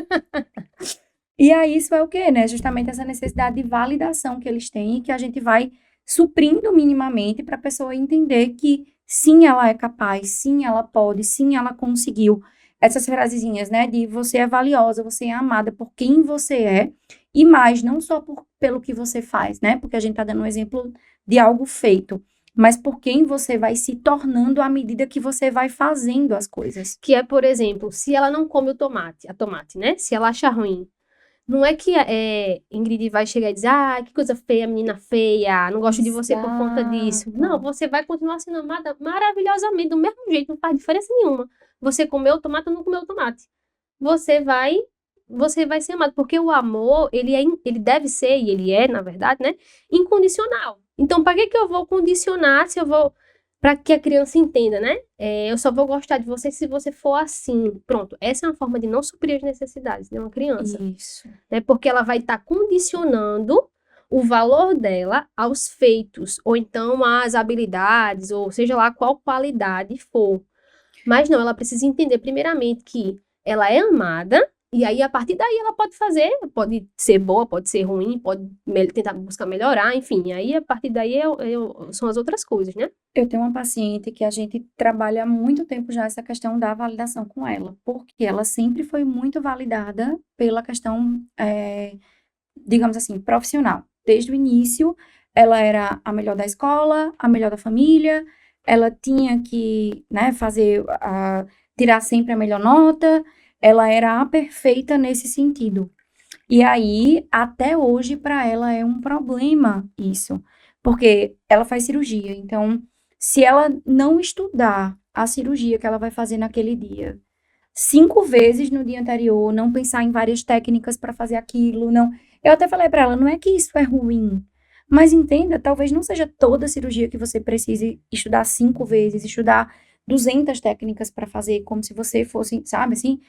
E aí, isso é o quê, né? Justamente essa necessidade de validação que eles têm e que a gente vai suprindo minimamente para a pessoa entender que sim, ela é capaz, sim, ela pode, sim, ela conseguiu. Essas frasezinhas, né? De você é valiosa, você é amada por quem você é e mais, não só pelo que você faz, né? Porque a gente tá dando um exemplo de algo feito, mas por quem você vai se tornando à medida que você vai fazendo as coisas. Que é, por exemplo, se ela não come a tomate, né? Se ela acha ruim, não é que Ingrid vai chegar e dizer, que coisa feia, menina feia, não gosto de você por conta disso. Exato. Não, você vai continuar sendo amada maravilhosamente, do mesmo jeito, não faz diferença nenhuma. Você comeu tomate ou não comeu tomate. Você vai ser amado, porque o amor, ele deve ser, e ele é, na verdade, né, incondicional. Então, para que eu vou condicionar se eu vou, para que a criança entenda, né? Eu só vou gostar de você se você for assim. Pronto, essa é uma forma de não suprir as necessidades de uma criança. Isso. Né? Porque ela vai estar condicionando o valor dela aos feitos, ou então às habilidades, ou seja lá qual qualidade for. Mas não, ela precisa entender primeiramente que ela é amada, e aí a partir daí ela pode pode ser boa, pode ser ruim, pode tentar buscar melhorar, enfim. Aí a partir daí são as outras coisas, né? Eu tenho uma paciente que a gente trabalha há muito tempo já essa questão da validação com ela, porque ela sempre foi muito validada pela questão, digamos assim, profissional. Desde o início, ela era a melhor da escola, a melhor da família, ela tinha que, né, tirar sempre a melhor nota, ela era a perfeita nesse sentido. E aí, até hoje, para ela é um problema isso, porque ela faz cirurgia. Então, se ela não estudar a cirurgia que ela vai fazer naquele dia, 5 vezes no dia anterior, não pensar em várias técnicas para fazer aquilo, não. Eu até falei para ela, não é que isso é ruim, mas entenda, talvez não seja toda cirurgia que você precise estudar 5 vezes, estudar 200 técnicas para fazer, como se você fosse, sabe, assim,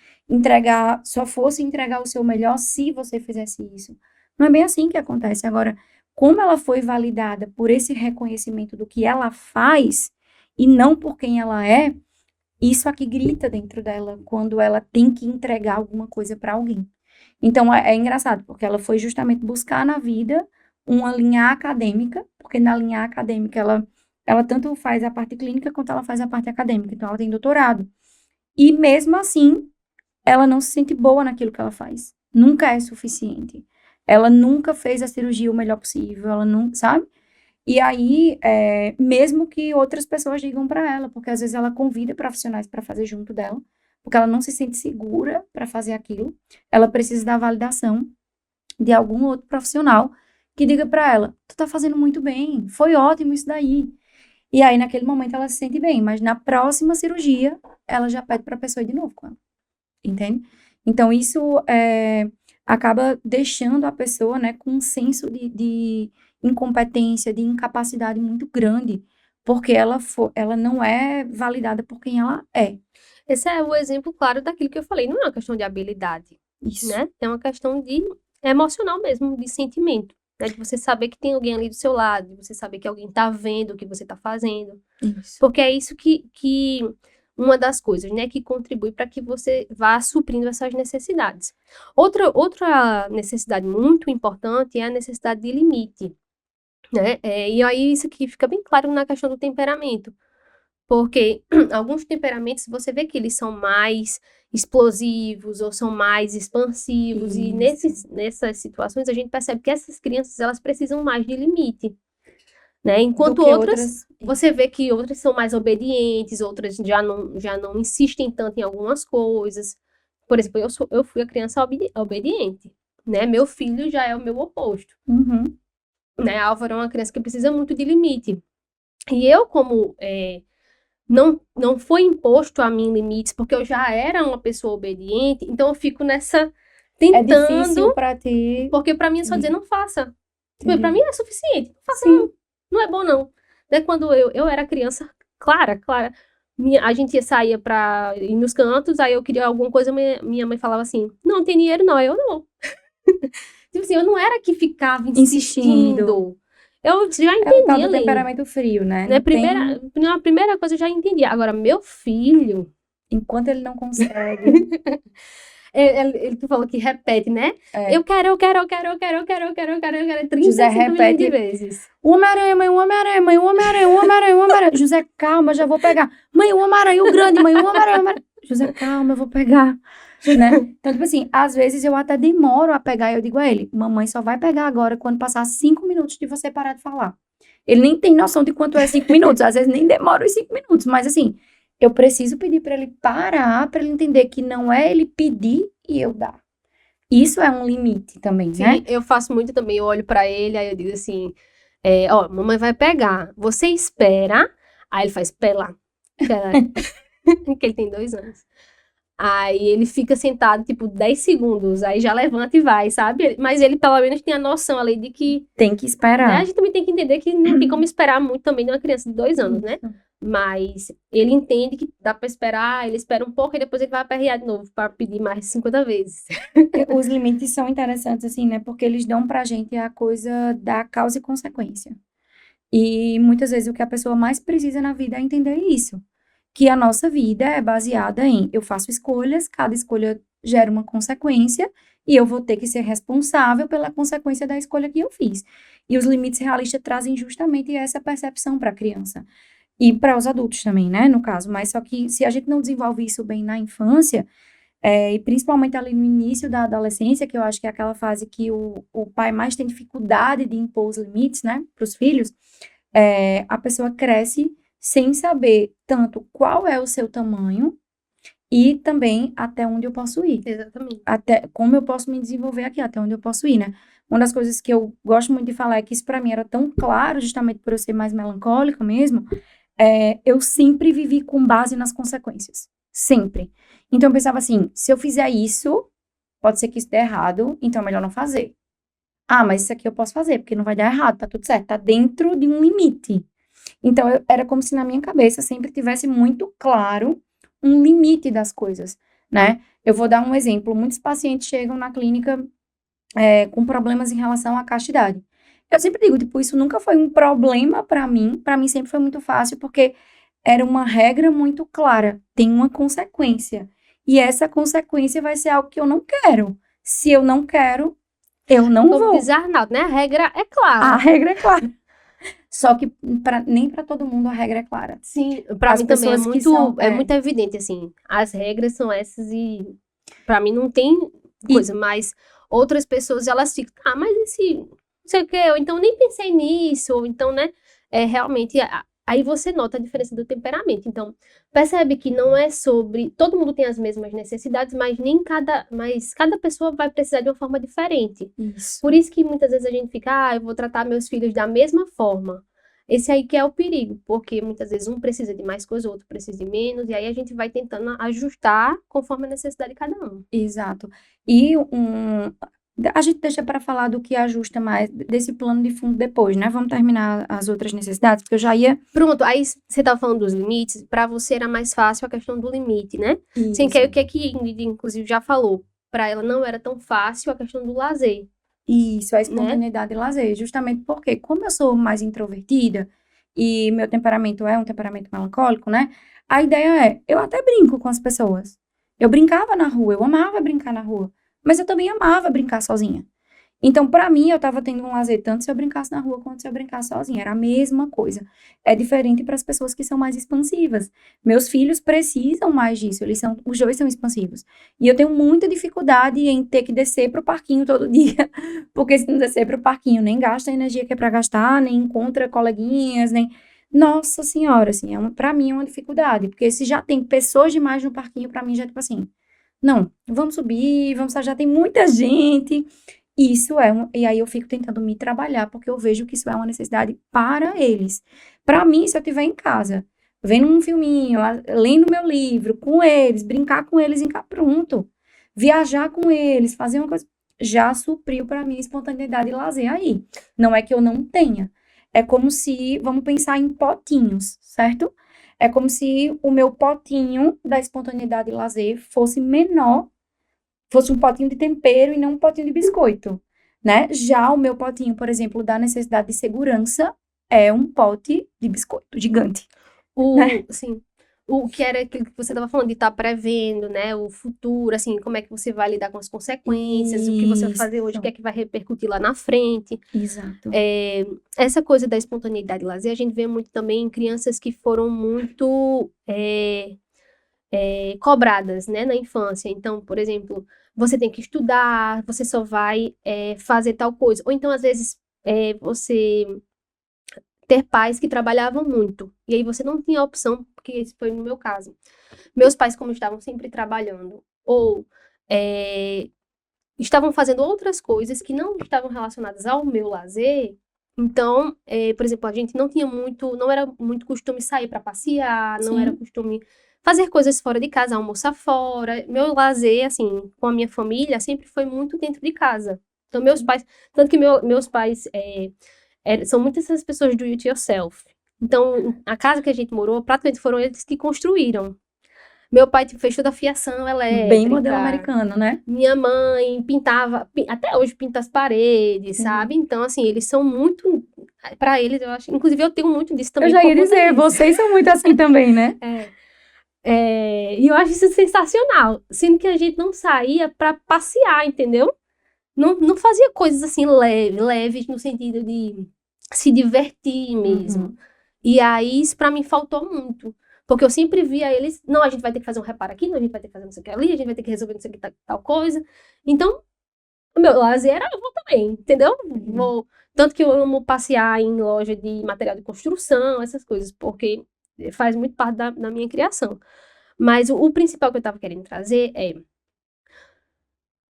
só fosse entregar o seu melhor se você fizesse isso. Não é bem assim que acontece. Agora, como ela foi validada por esse reconhecimento do que ela faz e não por quem ela é, isso aqui grita dentro dela quando ela tem que entregar alguma coisa para alguém. Então é engraçado, porque ela foi justamente buscar na vida uma linha acadêmica, porque na linha acadêmica ela tanto faz a parte clínica quanto ela faz a parte acadêmica. Então ela tem doutorado. E mesmo assim, ela não se sente boa naquilo que ela faz. Nunca é suficiente. Ela nunca fez a cirurgia o melhor possível, ela não, sabe? E aí, mesmo que outras pessoas digam para ela, porque às vezes ela convida profissionais para fazer junto dela, porque ela não se sente segura para fazer aquilo, ela precisa da validação de algum outro profissional que diga para ela: tu tá fazendo muito bem, foi ótimo isso daí. E aí, naquele momento, ela se sente bem, mas na próxima cirurgia, ela já pede para a pessoa ir de novo com ela, entende? Então, isso acaba deixando a pessoa, né, com um senso de incompetência, de incapacidade muito grande, porque ela não é validada por quem ela é. Esse é o exemplo claro daquilo que eu falei. Não é uma questão de habilidade, Isso. né? É uma questão de emocional mesmo, de sentimento. Né? De você saber que tem alguém ali do seu lado, de você saber que alguém tá vendo o que você tá fazendo. Isso. Porque é isso que uma das coisas, né, que contribui para que você vá suprindo essas necessidades. Outra necessidade muito importante é a necessidade de limite, né? E aí isso aqui fica bem claro na questão do temperamento. Porque alguns temperamentos você vê que eles são mais explosivos ou são mais expansivos, e nessas situações a gente percebe que essas crianças elas precisam mais de limite, né? Enquanto outras, você vê que outras são mais obedientes, outras já não insistem tanto em algumas coisas. Por exemplo, eu fui a criança obediente, né? Meu filho já é o meu oposto. Né? A Álvaro é uma criança que precisa muito de limite. E eu, como não foi imposto a mim limites, porque eu já era uma pessoa obediente, então eu fico nessa tentando. É difícil pra ti. Porque pra mim é só dizer não faça. Tipo, pra mim é suficiente. Não faça, não é bom não. Daí quando eu era criança, Clara, a gente saía pra ir nos cantos, aí eu queria alguma coisa, minha mãe falava assim, não tem dinheiro não, eu não. Tipo assim, eu não era que ficava insistindo. Eu já entendi o tal do ali. temperamento frio, né? Na primeira coisa eu já entendi. Agora, meu filho, enquanto ele não consegue... ele falou que repete, né? Eu quero 35 José milhões de vezes. O Homem-Aranha, mãe, o Homem-Aranha, mãe, o Homem-Aranha, o Homem-Aranha, o Homem-Aranha. José, calma, já vou pegar. Mãe, o Homem-Aranha, o grande, mãe, o Homem-Aranha, o Homem-Aranha. José, calma, eu vou pegar. Né? Então, tipo assim, às vezes eu até demoro a pegar e eu digo a ele, mamãe só vai pegar agora quando passar 5 minutos de você parar de falar. Ele nem tem noção de quanto é 5 minutos, às vezes nem demora os 5 minutos, mas assim, eu preciso pedir para ele parar, para ele entender que não é ele pedir e eu dar. Isso é um limite também, Sim, né? Eu faço muito também, eu olho pra ele, aí eu digo assim, ó, mamãe vai pegar, você espera, aí ele faz pela, que ele tem 2 anos. Aí ele fica sentado, tipo, 10 segundos, aí já levanta e vai, sabe? Mas ele, pelo menos, tem a noção ali de que... Tem que esperar. Né? A gente também tem que entender que não tem como esperar muito também de uma criança de 2 anos, né? Mas ele entende que dá pra esperar, ele espera um pouco e depois ele vai aperrear de novo pra pedir mais 50 vezes. Os limites são interessantes, assim, né? Porque eles dão pra gente a coisa da causa e consequência. E muitas vezes o que a pessoa mais precisa na vida é entender isso. Que a nossa vida é baseada em eu faço escolhas, cada escolha gera uma consequência e eu vou ter que ser responsável pela consequência da escolha que eu fiz. E os limites realistas trazem justamente essa percepção para a criança. E para os adultos também, né, no caso. Mas só que se a gente não desenvolve isso bem na infância, e principalmente ali no início da adolescência, que eu acho que é aquela fase que o pai mais tem dificuldade de impor os limites, né, para os filhos, a pessoa cresce sem saber tanto qual é o seu tamanho e também até onde eu posso ir. Exatamente. Até como eu posso me desenvolver aqui, até onde eu posso ir, né? Uma das coisas que eu gosto muito de falar é que isso pra mim era tão claro, justamente por eu ser mais melancólica mesmo, eu sempre vivi com base nas consequências. Sempre. Então eu pensava assim, se eu fizer isso, pode ser que isso dê errado, então é melhor não fazer. Ah, mas isso aqui eu posso fazer, porque não vai dar errado, tá tudo certo, tá dentro de um limite. Então, era como se na minha cabeça sempre tivesse muito claro um limite das coisas, né? Eu vou dar um exemplo. Muitos pacientes chegam na clínica com problemas em relação à castidade. Eu sempre digo, tipo, isso nunca foi um problema pra mim. Pra mim sempre foi muito fácil, porque era uma regra muito clara. Tem uma consequência. E essa consequência vai ser algo que eu não quero. Se eu não quero, eu não Como vou. diz Arnaldo, né? A regra é A clara. regra é clara. Só que nem pra todo mundo a regra é clara. Sim, pra As mim também pessoas que são. muito evidente, assim. As regras são essas e pra mim não tem E coisa, mas outras pessoas, elas ficam, ah, mas esse, não sei o quê, ou então nem pensei nisso, ou então, né, realmente, aí você nota a diferença do temperamento. Então, percebe que não é sobre, todo mundo tem as mesmas necessidades, mas cada pessoa vai precisar de uma forma diferente. isso. Por isso que muitas vezes a gente fica, eu vou tratar meus filhos da mesma forma. Esse aí que é o perigo, porque muitas vezes um precisa de mais coisa, o outro precisa de menos, e aí a gente vai tentando ajustar conforme a necessidade de cada um. Exato. E a gente deixa para falar do que ajusta mais desse plano de fundo depois, né? Vamos terminar as outras necessidades, porque eu já ia. Pronto, aí você estava falando dos limites, para você era mais fácil a questão do limite, né? Sem que aí o que é que Ingrid, inclusive, já falou? Para ela não era tão fácil a questão do lazer, Isso, a né? espontaneidade e lazer. Justamente porque, como eu sou mais introvertida e meu temperamento é um temperamento melancólico, né? A ideia é, eu até brinco com as pessoas. Eu brincava na rua, eu amava brincar na rua. Mas eu também amava brincar sozinha. Então, pra mim, eu tava tendo um lazer tanto se eu brincasse na rua quanto se eu brincasse sozinha. Era a mesma coisa. É diferente para as pessoas que são mais expansivas. Meus filhos precisam mais disso. Os dois são expansivos. E eu tenho muita dificuldade em ter que descer pro parquinho todo dia. Porque se não descer pro parquinho, nem gasta a energia que é pra gastar, nem encontra coleguinhas, nem. Nossa Senhora, assim, pra mim é uma dificuldade. Porque se já tem pessoas demais no parquinho, pra mim já é tipo assim. Não, vamos subir, já tem muita gente. Isso e aí eu fico tentando me trabalhar, porque eu vejo que isso é uma necessidade para eles. Para mim, se eu estiver em casa, vendo um filminho, lendo meu livro, com eles, brincar com eles em cá, pronto. Viajar com eles, fazer uma coisa, já supriu para mim espontaneidade e lazer aí. Não é que eu não tenha. É como se, vamos pensar em potinhos, certo? É como se o meu potinho da espontaneidade e lazer fosse menor, fosse um potinho de tempero e não um potinho de biscoito, né? Já o meu potinho, por exemplo, da necessidade de segurança é um pote de biscoito gigante, né? Sim, o que era aquilo que você estava falando de estar prevendo, né, o futuro, assim, como é que você vai lidar com as consequências, o que você vai fazer hoje, o que é que vai repercutir lá na frente. Exato. Essa coisa da espontaneidade e lazer, a gente vê muito também em crianças que foram muito cobradas, né, na infância. Então, por exemplo, você tem que estudar, você só vai fazer tal coisa. Ou então, às vezes, você ter pais que trabalhavam muito. E aí você não tinha opção, porque esse foi no meu caso. Meus pais, como estavam sempre trabalhando, ou estavam fazendo outras coisas que não estavam relacionadas ao meu lazer. Então, por exemplo, a gente não era muito costume sair para passear, não era Sim. costume fazer coisas fora de casa, almoçar fora. Meu lazer, assim, com a minha família, sempre foi muito dentro de casa. Então, meus pais, tanto que meus pais são muitas essas pessoas do it yourself. Então, a casa que a gente morou, praticamente foram eles que construíram. Meu pai tipo, fez toda a fiação Bem modelo elétrica. americano, né? Minha mãe pintava, até hoje pinta as paredes, sabe? Então, assim, eles são muito, pra eles, eu acho, inclusive eu tenho muito disso também Eu já por ia conta dizer, disso. vocês são muito assim também, né? E eu acho isso sensacional, sendo que a gente não saía pra passear, entendeu? Não fazia coisas assim leves no sentido de se divertir mesmo. Uhum. E aí, isso pra mim faltou muito. Porque eu sempre via eles, não, a gente vai ter que fazer um reparo aqui, não, a gente vai ter que fazer não sei o que ali, a gente vai ter que resolver não sei o que tal coisa. Então, o meu lazer era eu vou também, entendeu? Tanto que eu amo passear em loja de material de construção, essas coisas, porque faz muito parte da minha criação. Mas o principal que eu estava querendo trazer é,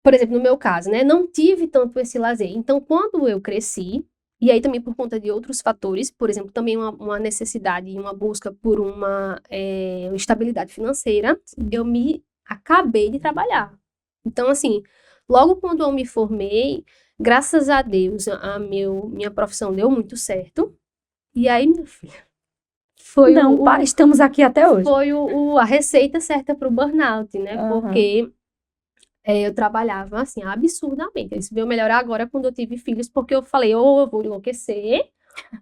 por exemplo, no meu caso, né? Não tive tanto esse lazer. Então, quando eu cresci, e aí também por conta de outros fatores, por exemplo, também uma necessidade e uma busca por uma estabilidade financeira, eu me acabei de trabalhar. Então, assim, logo quando eu me formei, graças a Deus, minha profissão deu muito certo. E aí, minha filha, foi Não, estamos aqui até hoje. foi a receita certa para o burnout, né? Aham. Porque eu trabalhava, assim, absurdamente. Isso veio melhorar agora quando eu tive filhos, porque eu falei, ou eu vou enlouquecer,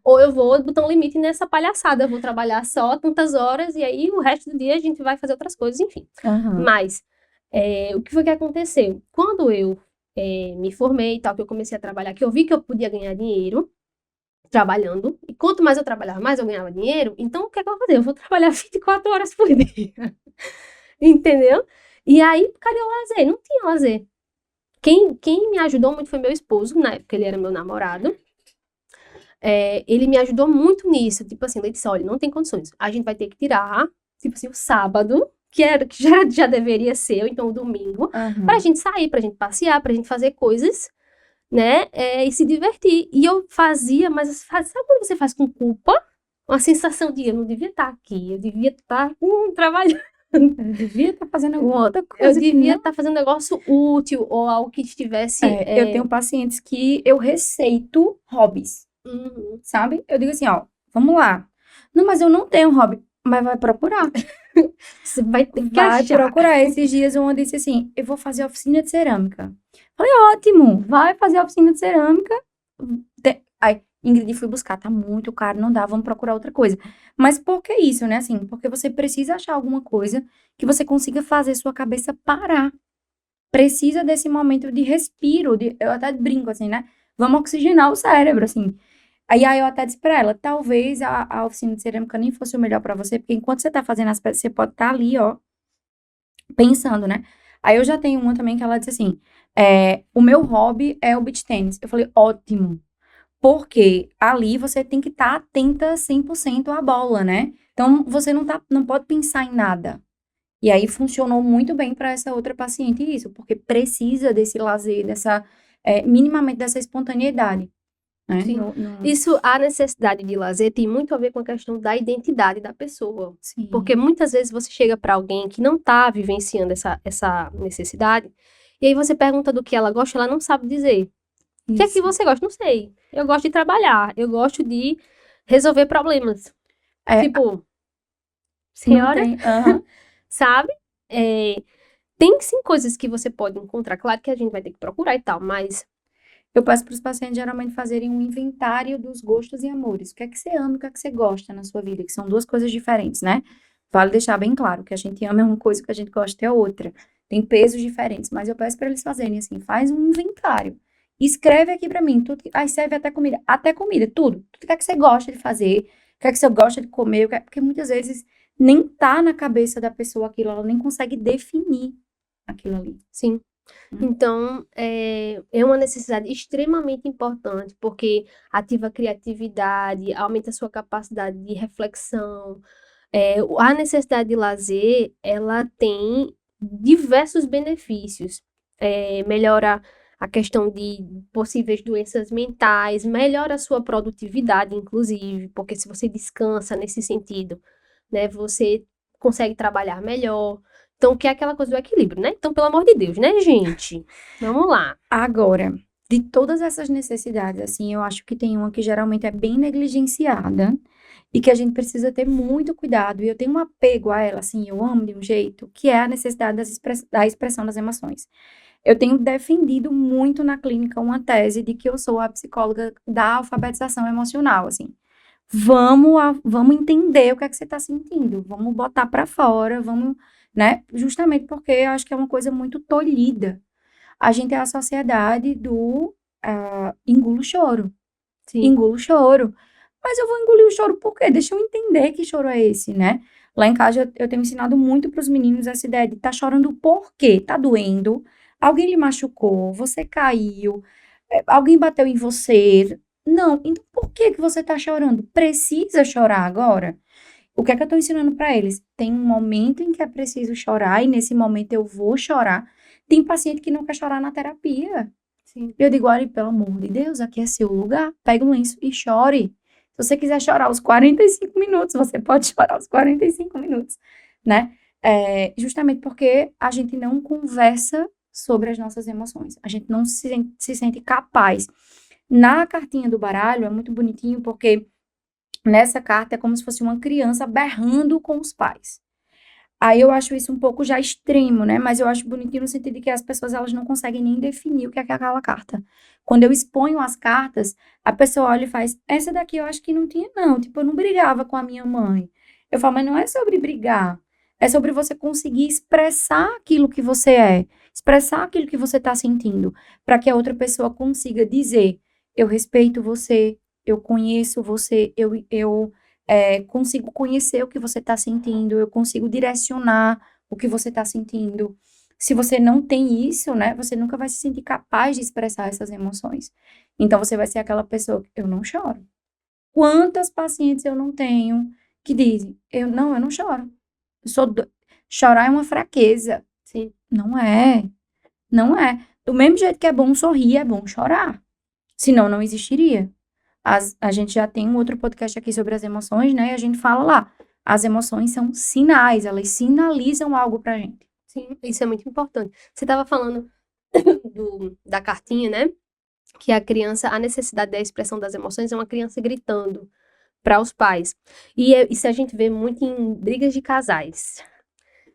ou eu vou botar um limite nessa palhaçada. Eu vou trabalhar só tantas horas, e aí o resto do dia a gente vai fazer outras coisas, enfim. Aham. Mas, o que foi que aconteceu? Quando eu me formei e tal, que eu comecei a trabalhar, que eu vi que eu podia ganhar dinheiro trabalhando, e quanto mais eu trabalhava, mais eu ganhava dinheiro, então o que é que eu vou fazer? Eu vou trabalhar 24 horas por dia. Entendeu? E aí, cadê o lazer? Não tinha lazer. Quem me ajudou muito foi meu esposo, na época ele era meu namorado. Ele me ajudou muito nisso. Tipo assim, ele disse, olha, não tem condições. A gente vai ter que tirar, tipo assim, o sábado, que já deveria ser, ou então o domingo, Aham. pra gente sair, pra gente passear, pra gente fazer coisas, né? E se divertir. E eu fazia, mas sabe quando você faz com culpa? Uma sensação de eu não devia estar aqui, eu devia estar trabalhando. Eu devia estar fazendo alguma outra Eu coisa que devia não. estar fazendo um negócio útil ou algo que estivesse. Eu tenho pacientes que eu receito hobbies, Uhum. sabe? Eu digo assim, ó, vamos lá. Não, mas eu não tenho hobby. Mas vai procurar. Você vai ter que Vai achar. procurar. Esses dias uma disse assim, eu vou fazer oficina de cerâmica. Falei, ótimo, vai fazer oficina de cerâmica. Aí, Ingrid, fui buscar, tá muito caro, não dá, vamos procurar outra coisa. Mas por que isso, né? Assim, porque você precisa achar alguma coisa que você consiga fazer sua cabeça parar. Precisa desse momento de respiro, eu até brinco assim, né? Vamos oxigenar o cérebro, assim. Aí eu até disse pra ela, talvez a oficina de cerâmica nem fosse o melhor pra você, porque enquanto você tá fazendo as peças, você pode estar ali, ó, pensando, né? Aí eu já tenho uma também que ela disse assim, o meu hobby é o beach tennis. Eu falei, ótimo, porque ali você tem que estar atenta 100% à bola, né? Então, você não pode pensar em nada. E aí funcionou muito bem para essa outra paciente isso, porque precisa desse lazer, minimamente dessa espontaneidade, né? Sim. Isso, a necessidade de lazer tem muito a ver com a questão da identidade da pessoa. Sim, Porque muitas vezes você chega para alguém que não está vivenciando essa necessidade, e aí você pergunta do que ela gosta, ela não sabe dizer. O que é que isso. você gosta? Não sei. Eu gosto de trabalhar, eu gosto de resolver problemas. É, Tipo, não senhora, tem, aham. sabe? Tem sim coisas que você pode encontrar. Claro que a gente vai ter que procurar e tal, mas Eu peço para os pacientes geralmente fazerem um inventário dos gostos e amores. O que é que você ama, o que é que você gosta na sua vida, que são duas coisas diferentes, né? Vale deixar bem claro, o que a gente ama é uma coisa, o que a gente gosta é outra. Tem pesos diferentes, mas eu peço para eles fazerem assim, faz um inventário. Escreve aqui para mim, tudo, aí serve até comida, tudo. Tudo que é que você gosta de fazer, o que é que você gosta de comer, porque muitas vezes nem tá na cabeça da pessoa aquilo, ela nem consegue definir aquilo ali. sim. Hum. Então, é uma necessidade extremamente importante, porque ativa a criatividade, aumenta a sua capacidade de reflexão. A necessidade de lazer, ela tem diversos benefícios. Melhora a questão de possíveis doenças mentais, melhora a sua produtividade, inclusive, porque se você descansa nesse sentido, né, você consegue trabalhar melhor. Então, que é aquela coisa do equilíbrio, né? Então, pelo amor de Deus, né, gente? Vamos lá. Agora, de todas essas necessidades, assim, eu acho que tem uma que geralmente é bem negligenciada e que a gente precisa ter muito cuidado. E eu tenho um apego a ela, assim, eu amo de um jeito, que é a necessidade da expressão das emoções. Eu tenho defendido muito na clínica uma tese de que eu sou a psicóloga da alfabetização emocional, assim. Vamos entender o que é que você está sentindo, vamos botar para fora, vamos, né? Justamente porque eu acho que é uma coisa muito tolhida. A gente é a sociedade do engulo o choro. Sim. Engulo o choro. Mas eu vou engolir o choro por quê? Deixa eu entender que choro é esse, né? Lá em casa eu tenho ensinado muito para os meninos essa ideia de tá chorando por quê? Tá doendo? Alguém lhe machucou? Você caiu? Alguém bateu em você? Não. Então por que que você tá chorando? Precisa chorar agora? O que é que eu tô ensinando para eles? Tem um momento em que é preciso chorar e nesse momento eu vou chorar. Tem paciente que não quer chorar na terapia. Sim. Eu digo, olha, pelo amor de Deus, aqui é seu lugar. Pega um lenço e chore. Se você quiser chorar os 45 minutos, você pode chorar os 45 minutos, né? Justamente porque a gente não conversa sobre as nossas emoções. A gente não se sente capaz. Na cartinha do baralho, é muito bonitinho, porque nessa carta é como se fosse uma criança berrando com os pais. Aí eu acho isso um pouco já extremo, né? Mas eu acho bonitinho no sentido de que as pessoas elas não conseguem nem definir o que é aquela carta. Quando eu exponho as cartas, a pessoa olha e faz, essa daqui eu acho que não tinha não, tipo, eu não brigava com a minha mãe. Eu falo, mas não é sobre brigar, é sobre você conseguir expressar aquilo que você é, expressar aquilo que você está sentindo, para que a outra pessoa consiga dizer, eu respeito você, eu conheço você, consigo conhecer o que você está sentindo, eu consigo direcionar o que você está sentindo. Se você não tem isso, né, você nunca vai se sentir capaz de expressar essas emoções. Então, você vai ser aquela pessoa, eu não choro. Quantas pacientes eu não tenho que dizem, eu não choro. Chorar é uma fraqueza. Sim. Não é, não é. Do mesmo jeito que é bom sorrir, é bom chorar. Senão, não existiria. A gente já tem um outro podcast aqui sobre as emoções, né? E a gente fala lá, as emoções são sinais, elas sinalizam algo pra gente. Sim, isso é muito importante. Você estava falando da cartinha, né? Que a criança, a necessidade da expressão das emoções é uma criança gritando para os pais. E isso a gente vê muito em brigas de casais.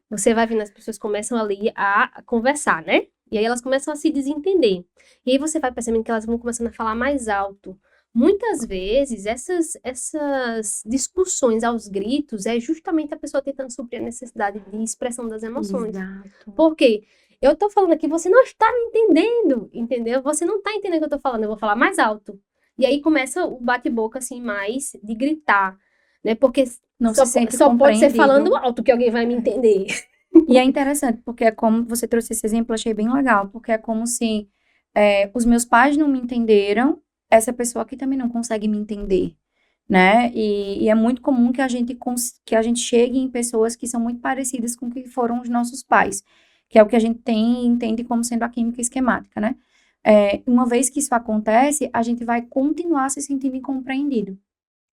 Você vai vendo as pessoas começam ali a conversar, né? E aí elas começam a se desentender. E aí você vai percebendo que elas vão começando a falar mais alto. Muitas vezes, essas discussões aos gritos é justamente a pessoa tentando suprir a necessidade de expressão das emoções. Exato. Porque eu tô falando aqui, você não está me entendendo, entendeu? Você não tá entendendo o que eu tô falando, eu vou falar mais alto. E aí começa o bate-boca, assim, mais de gritar, né? Porque Não só, se sente só pode ser compreendido. falando alto que alguém vai me entender. E é interessante, porque é como você trouxe esse exemplo, eu achei bem legal, porque é como se os meus pais não me entenderam, essa pessoa aqui também não consegue me entender, né? E é muito comum que que a gente chegue em pessoas que são muito parecidas com o que foram os nossos pais, que é o que a gente tem e entende como sendo a química esquemática, né? Uma vez que isso acontece, a gente vai continuar se sentindo incompreendido,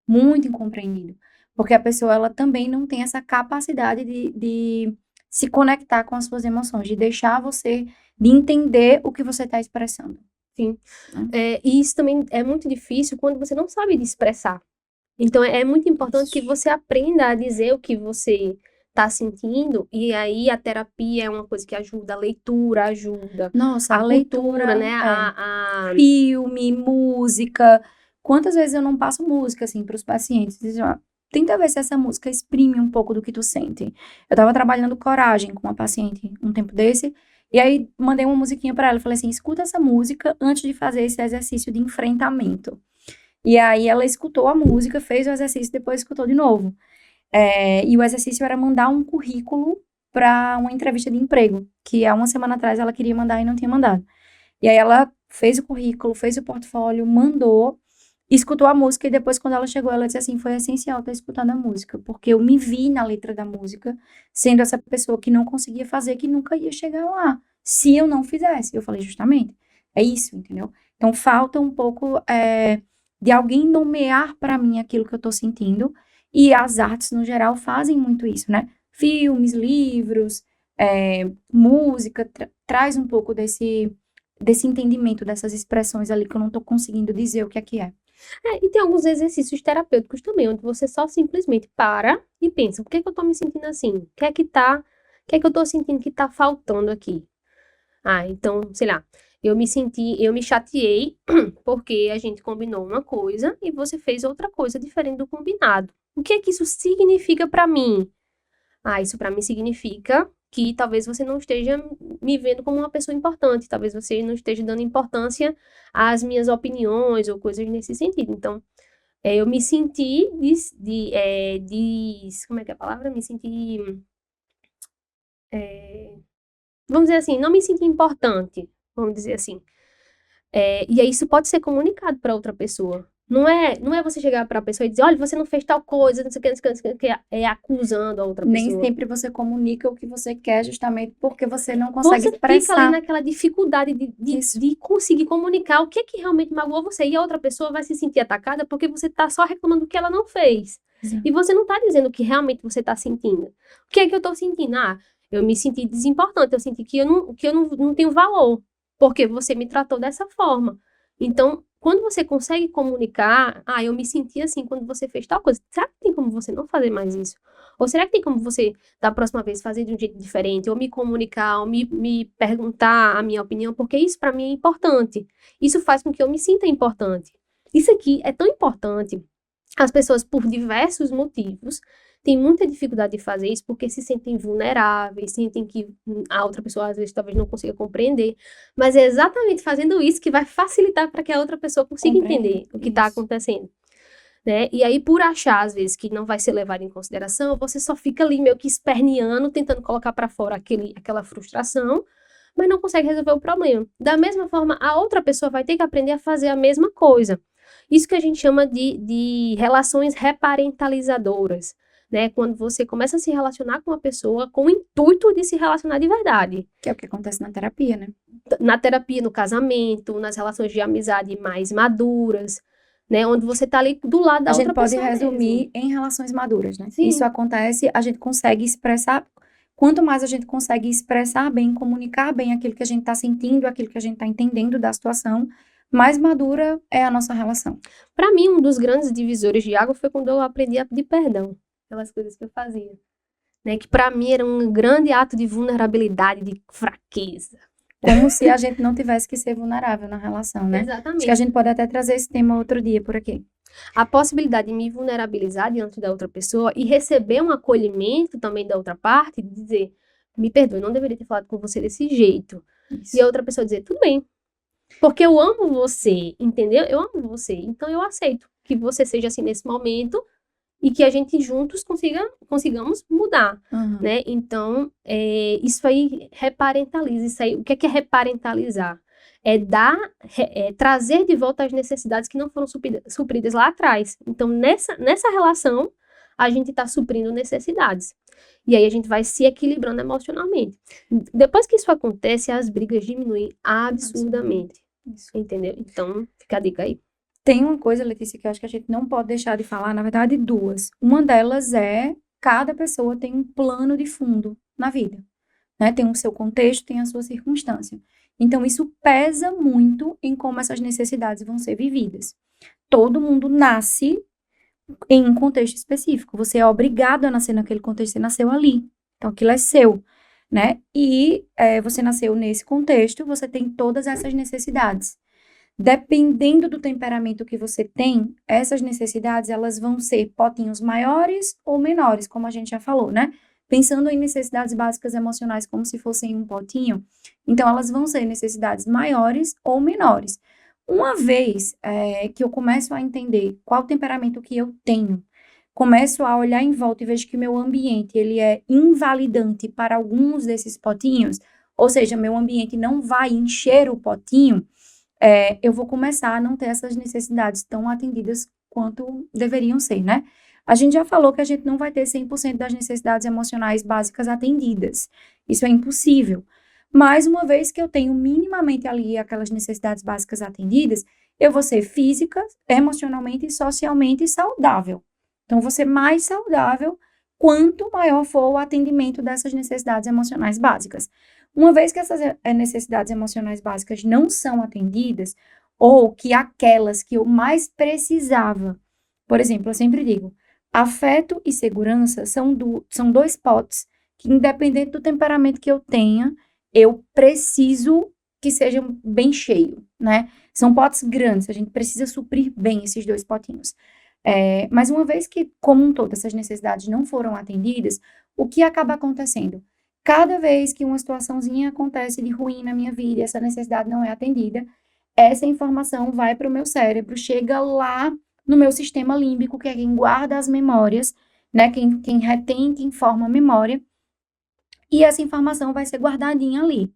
muito incompreendido, porque a pessoa ela também não tem essa capacidade de se conectar com as suas emoções, de deixar você, de entender o que você está expressando. Sim. Né? E isso também é muito difícil quando você não sabe de expressar. Então, é muito importante que você aprenda a dizer o que você está sentindo, e aí a terapia é uma coisa que ajuda, a leitura ajuda, Nossa, a a cultura, leitura, né? filme, música. Quantas vezes eu não passo música, assim, para os pacientes? Dizem, ó, tenta ver se essa música exprime um pouco do que tu sente. Eu tava trabalhando coragem com uma paciente um tempo desse, e aí mandei uma musiquinha para ela. Falei assim, escuta essa música antes de fazer esse exercício de enfrentamento. E aí ela escutou a música, fez o exercício, depois escutou de novo. E o exercício era mandar um currículo para uma entrevista de emprego, que há uma semana atrás ela queria mandar e não tinha mandado. E aí ela fez o currículo, fez o portfólio, mandou, escutou a música e depois quando ela chegou, ela disse assim, foi essencial ter escutado a música, porque eu me vi na letra da música, sendo essa pessoa que não conseguia fazer, que nunca ia chegar lá, se eu não fizesse. Eu falei, justamente, é isso, entendeu? Então falta um pouco de alguém nomear para mim aquilo que eu tô sentindo, e as artes, no geral, fazem muito isso, né? Filmes, livros, música, traz um pouco desse entendimento, dessas expressões ali que eu não tô conseguindo dizer o que é que é. E tem alguns exercícios terapêuticos também, onde você só simplesmente para e pensa, por que que eu tô me sentindo assim? O que é que eu tô sentindo que tá faltando aqui? Então, sei lá, eu me chateei porque a gente combinou uma coisa e você fez outra coisa diferente do combinado. O que é que isso significa pra mim? Isso pra mim significa que talvez você não esteja me vendo como uma pessoa importante, talvez você não esteja dando importância às minhas opiniões ou coisas nesse sentido. Então, eu me senti como é que é a palavra? Me senti, vamos dizer assim, não me senti importante, vamos dizer assim. E aí isso pode ser comunicado para outra pessoa. Não é você chegar pra pessoa e dizer, olha, você não fez tal coisa, não sei o que, não sei o que, não sei o que, é acusando a outra Nem pessoa. sempre você comunica o que você quer, justamente porque você não consegue Você fica ali expressar naquela dificuldade isso. de conseguir comunicar o que é que realmente magoou você. E a outra pessoa vai se sentir atacada porque você tá só reclamando do que ela não fez. Exato. E você não tá dizendo o que realmente você tá sentindo. O que é que eu tô sentindo? Ah, eu me senti desimportante, eu senti que eu não tenho valor, porque você me tratou dessa forma. Então, quando você consegue comunicar, ah, eu me senti assim quando você fez tal coisa, será que tem como você não fazer mais isso? Ou será que tem como você da próxima vez fazer de um jeito diferente, ou me comunicar, ou me perguntar a minha opinião, porque isso para mim é importante. Isso faz com que eu me sinta importante. Isso aqui é tão importante. As pessoas, por diversos motivos, têm muita dificuldade de fazer isso porque se sentem vulneráveis, sentem que a outra pessoa às vezes talvez não consiga compreender. Mas é exatamente fazendo isso que vai facilitar para que a outra pessoa consiga entender o que está Isso. acontecendo. Né? E aí, por achar, às vezes, que não vai ser levado em consideração, você só fica ali meio que esperneando, tentando colocar para fora aquela frustração, mas não consegue resolver o problema. Da mesma forma, a outra pessoa vai ter que aprender a fazer a mesma coisa. Isso que a gente chama de relações reparentalizadoras, né? Quando você começa a se relacionar com uma pessoa com o intuito de se relacionar de verdade. Que é o que acontece na terapia, né? Na terapia, no casamento, nas relações de amizade mais maduras, né? Onde você tá ali do lado A da gente outra pode pessoa mesmo. resumir em relações maduras, né? Isso Sim, acontece, a gente consegue expressar. Quanto mais a gente consegue expressar bem, comunicar bem aquilo que a gente está sentindo, aquilo que a gente está entendendo da situação, mais madura é a nossa relação. para mim, um dos grandes divisores de água foi quando eu aprendi a pedir perdão pelas coisas que eu fazia, né? Que para mim era um grande ato de vulnerabilidade, de fraqueza. Como se a gente não tivesse que ser vulnerável na relação, né? Acho que a Exatamente. gente pode até trazer esse tema outro dia por aqui. A possibilidade de me vulnerabilizar diante da outra pessoa e receber um acolhimento também da outra parte, de dizer, me perdoe, não deveria ter falado com você desse jeito. Isso. E a outra pessoa dizer, tudo bem, porque eu amo você, entendeu? Eu amo você, então eu aceito que você seja assim nesse momento e que a gente juntos consigamos mudar, Uhum. né? Então, isso aí reparentaliza. Isso aí, o que é reparentalizar? É trazer de volta as necessidades que não foram supridas lá atrás. Então, nessa relação, a gente está suprindo necessidades. E aí a gente vai se equilibrando emocionalmente. Depois que isso acontece, as brigas diminuem absurdamente. Isso. Entendeu? Então, fica a dica aí. Tem uma coisa, Letícia, que eu acho que a gente não pode deixar de falar, na verdade, duas. Uma delas é cada pessoa tem um plano de fundo na vida, né? Tem o seu contexto, tem a sua circunstância. Então, isso pesa muito em como essas necessidades vão ser vividas. Todo mundo nasce em um contexto específico. Você é obrigado a nascer naquele contexto, você nasceu ali. Então, aquilo é seu, né? E você nasceu nesse contexto, você tem todas essas necessidades. Dependendo do temperamento que você tem, essas necessidades, elas vão ser potinhos maiores ou menores, como a gente já falou, né? Pensando em necessidades básicas emocionais como se fossem um potinho, então elas vão ser necessidades maiores ou menores. Uma vez que eu começo a entender qual o temperamento que eu tenho, começo a olhar em volta e vejo que meu ambiente, ele é invalidante para alguns desses potinhos, ou seja, meu ambiente não vai encher o potinho, eu vou começar a não ter essas necessidades tão atendidas quanto deveriam ser, né? A gente já falou que a gente não vai ter 100% das necessidades emocionais básicas atendidas. Isso é impossível. Mas uma vez que eu tenho minimamente ali aquelas necessidades básicas atendidas, eu vou ser física, emocionalmente e socialmente saudável. Então, vou ser mais saudável quanto maior for o atendimento dessas necessidades emocionais básicas. Uma vez que essas necessidades emocionais básicas não são atendidas, ou que aquelas que eu mais precisava, por exemplo, eu sempre digo, afeto e segurança são dois potes que, independente do temperamento que eu tenha, eu preciso que sejam bem cheios, né? São potes grandes, a gente precisa suprir bem esses dois potinhos. Mas uma vez que, como um todo, essas necessidades não foram atendidas, o que acaba acontecendo? Cada vez que uma situaçãozinha acontece de ruim na minha vida e essa necessidade não é atendida, essa informação vai para o meu cérebro, chega lá no meu sistema límbico, que é quem guarda as memórias, né? Quem retém, quem forma a memória, e essa informação vai ser guardadinha ali.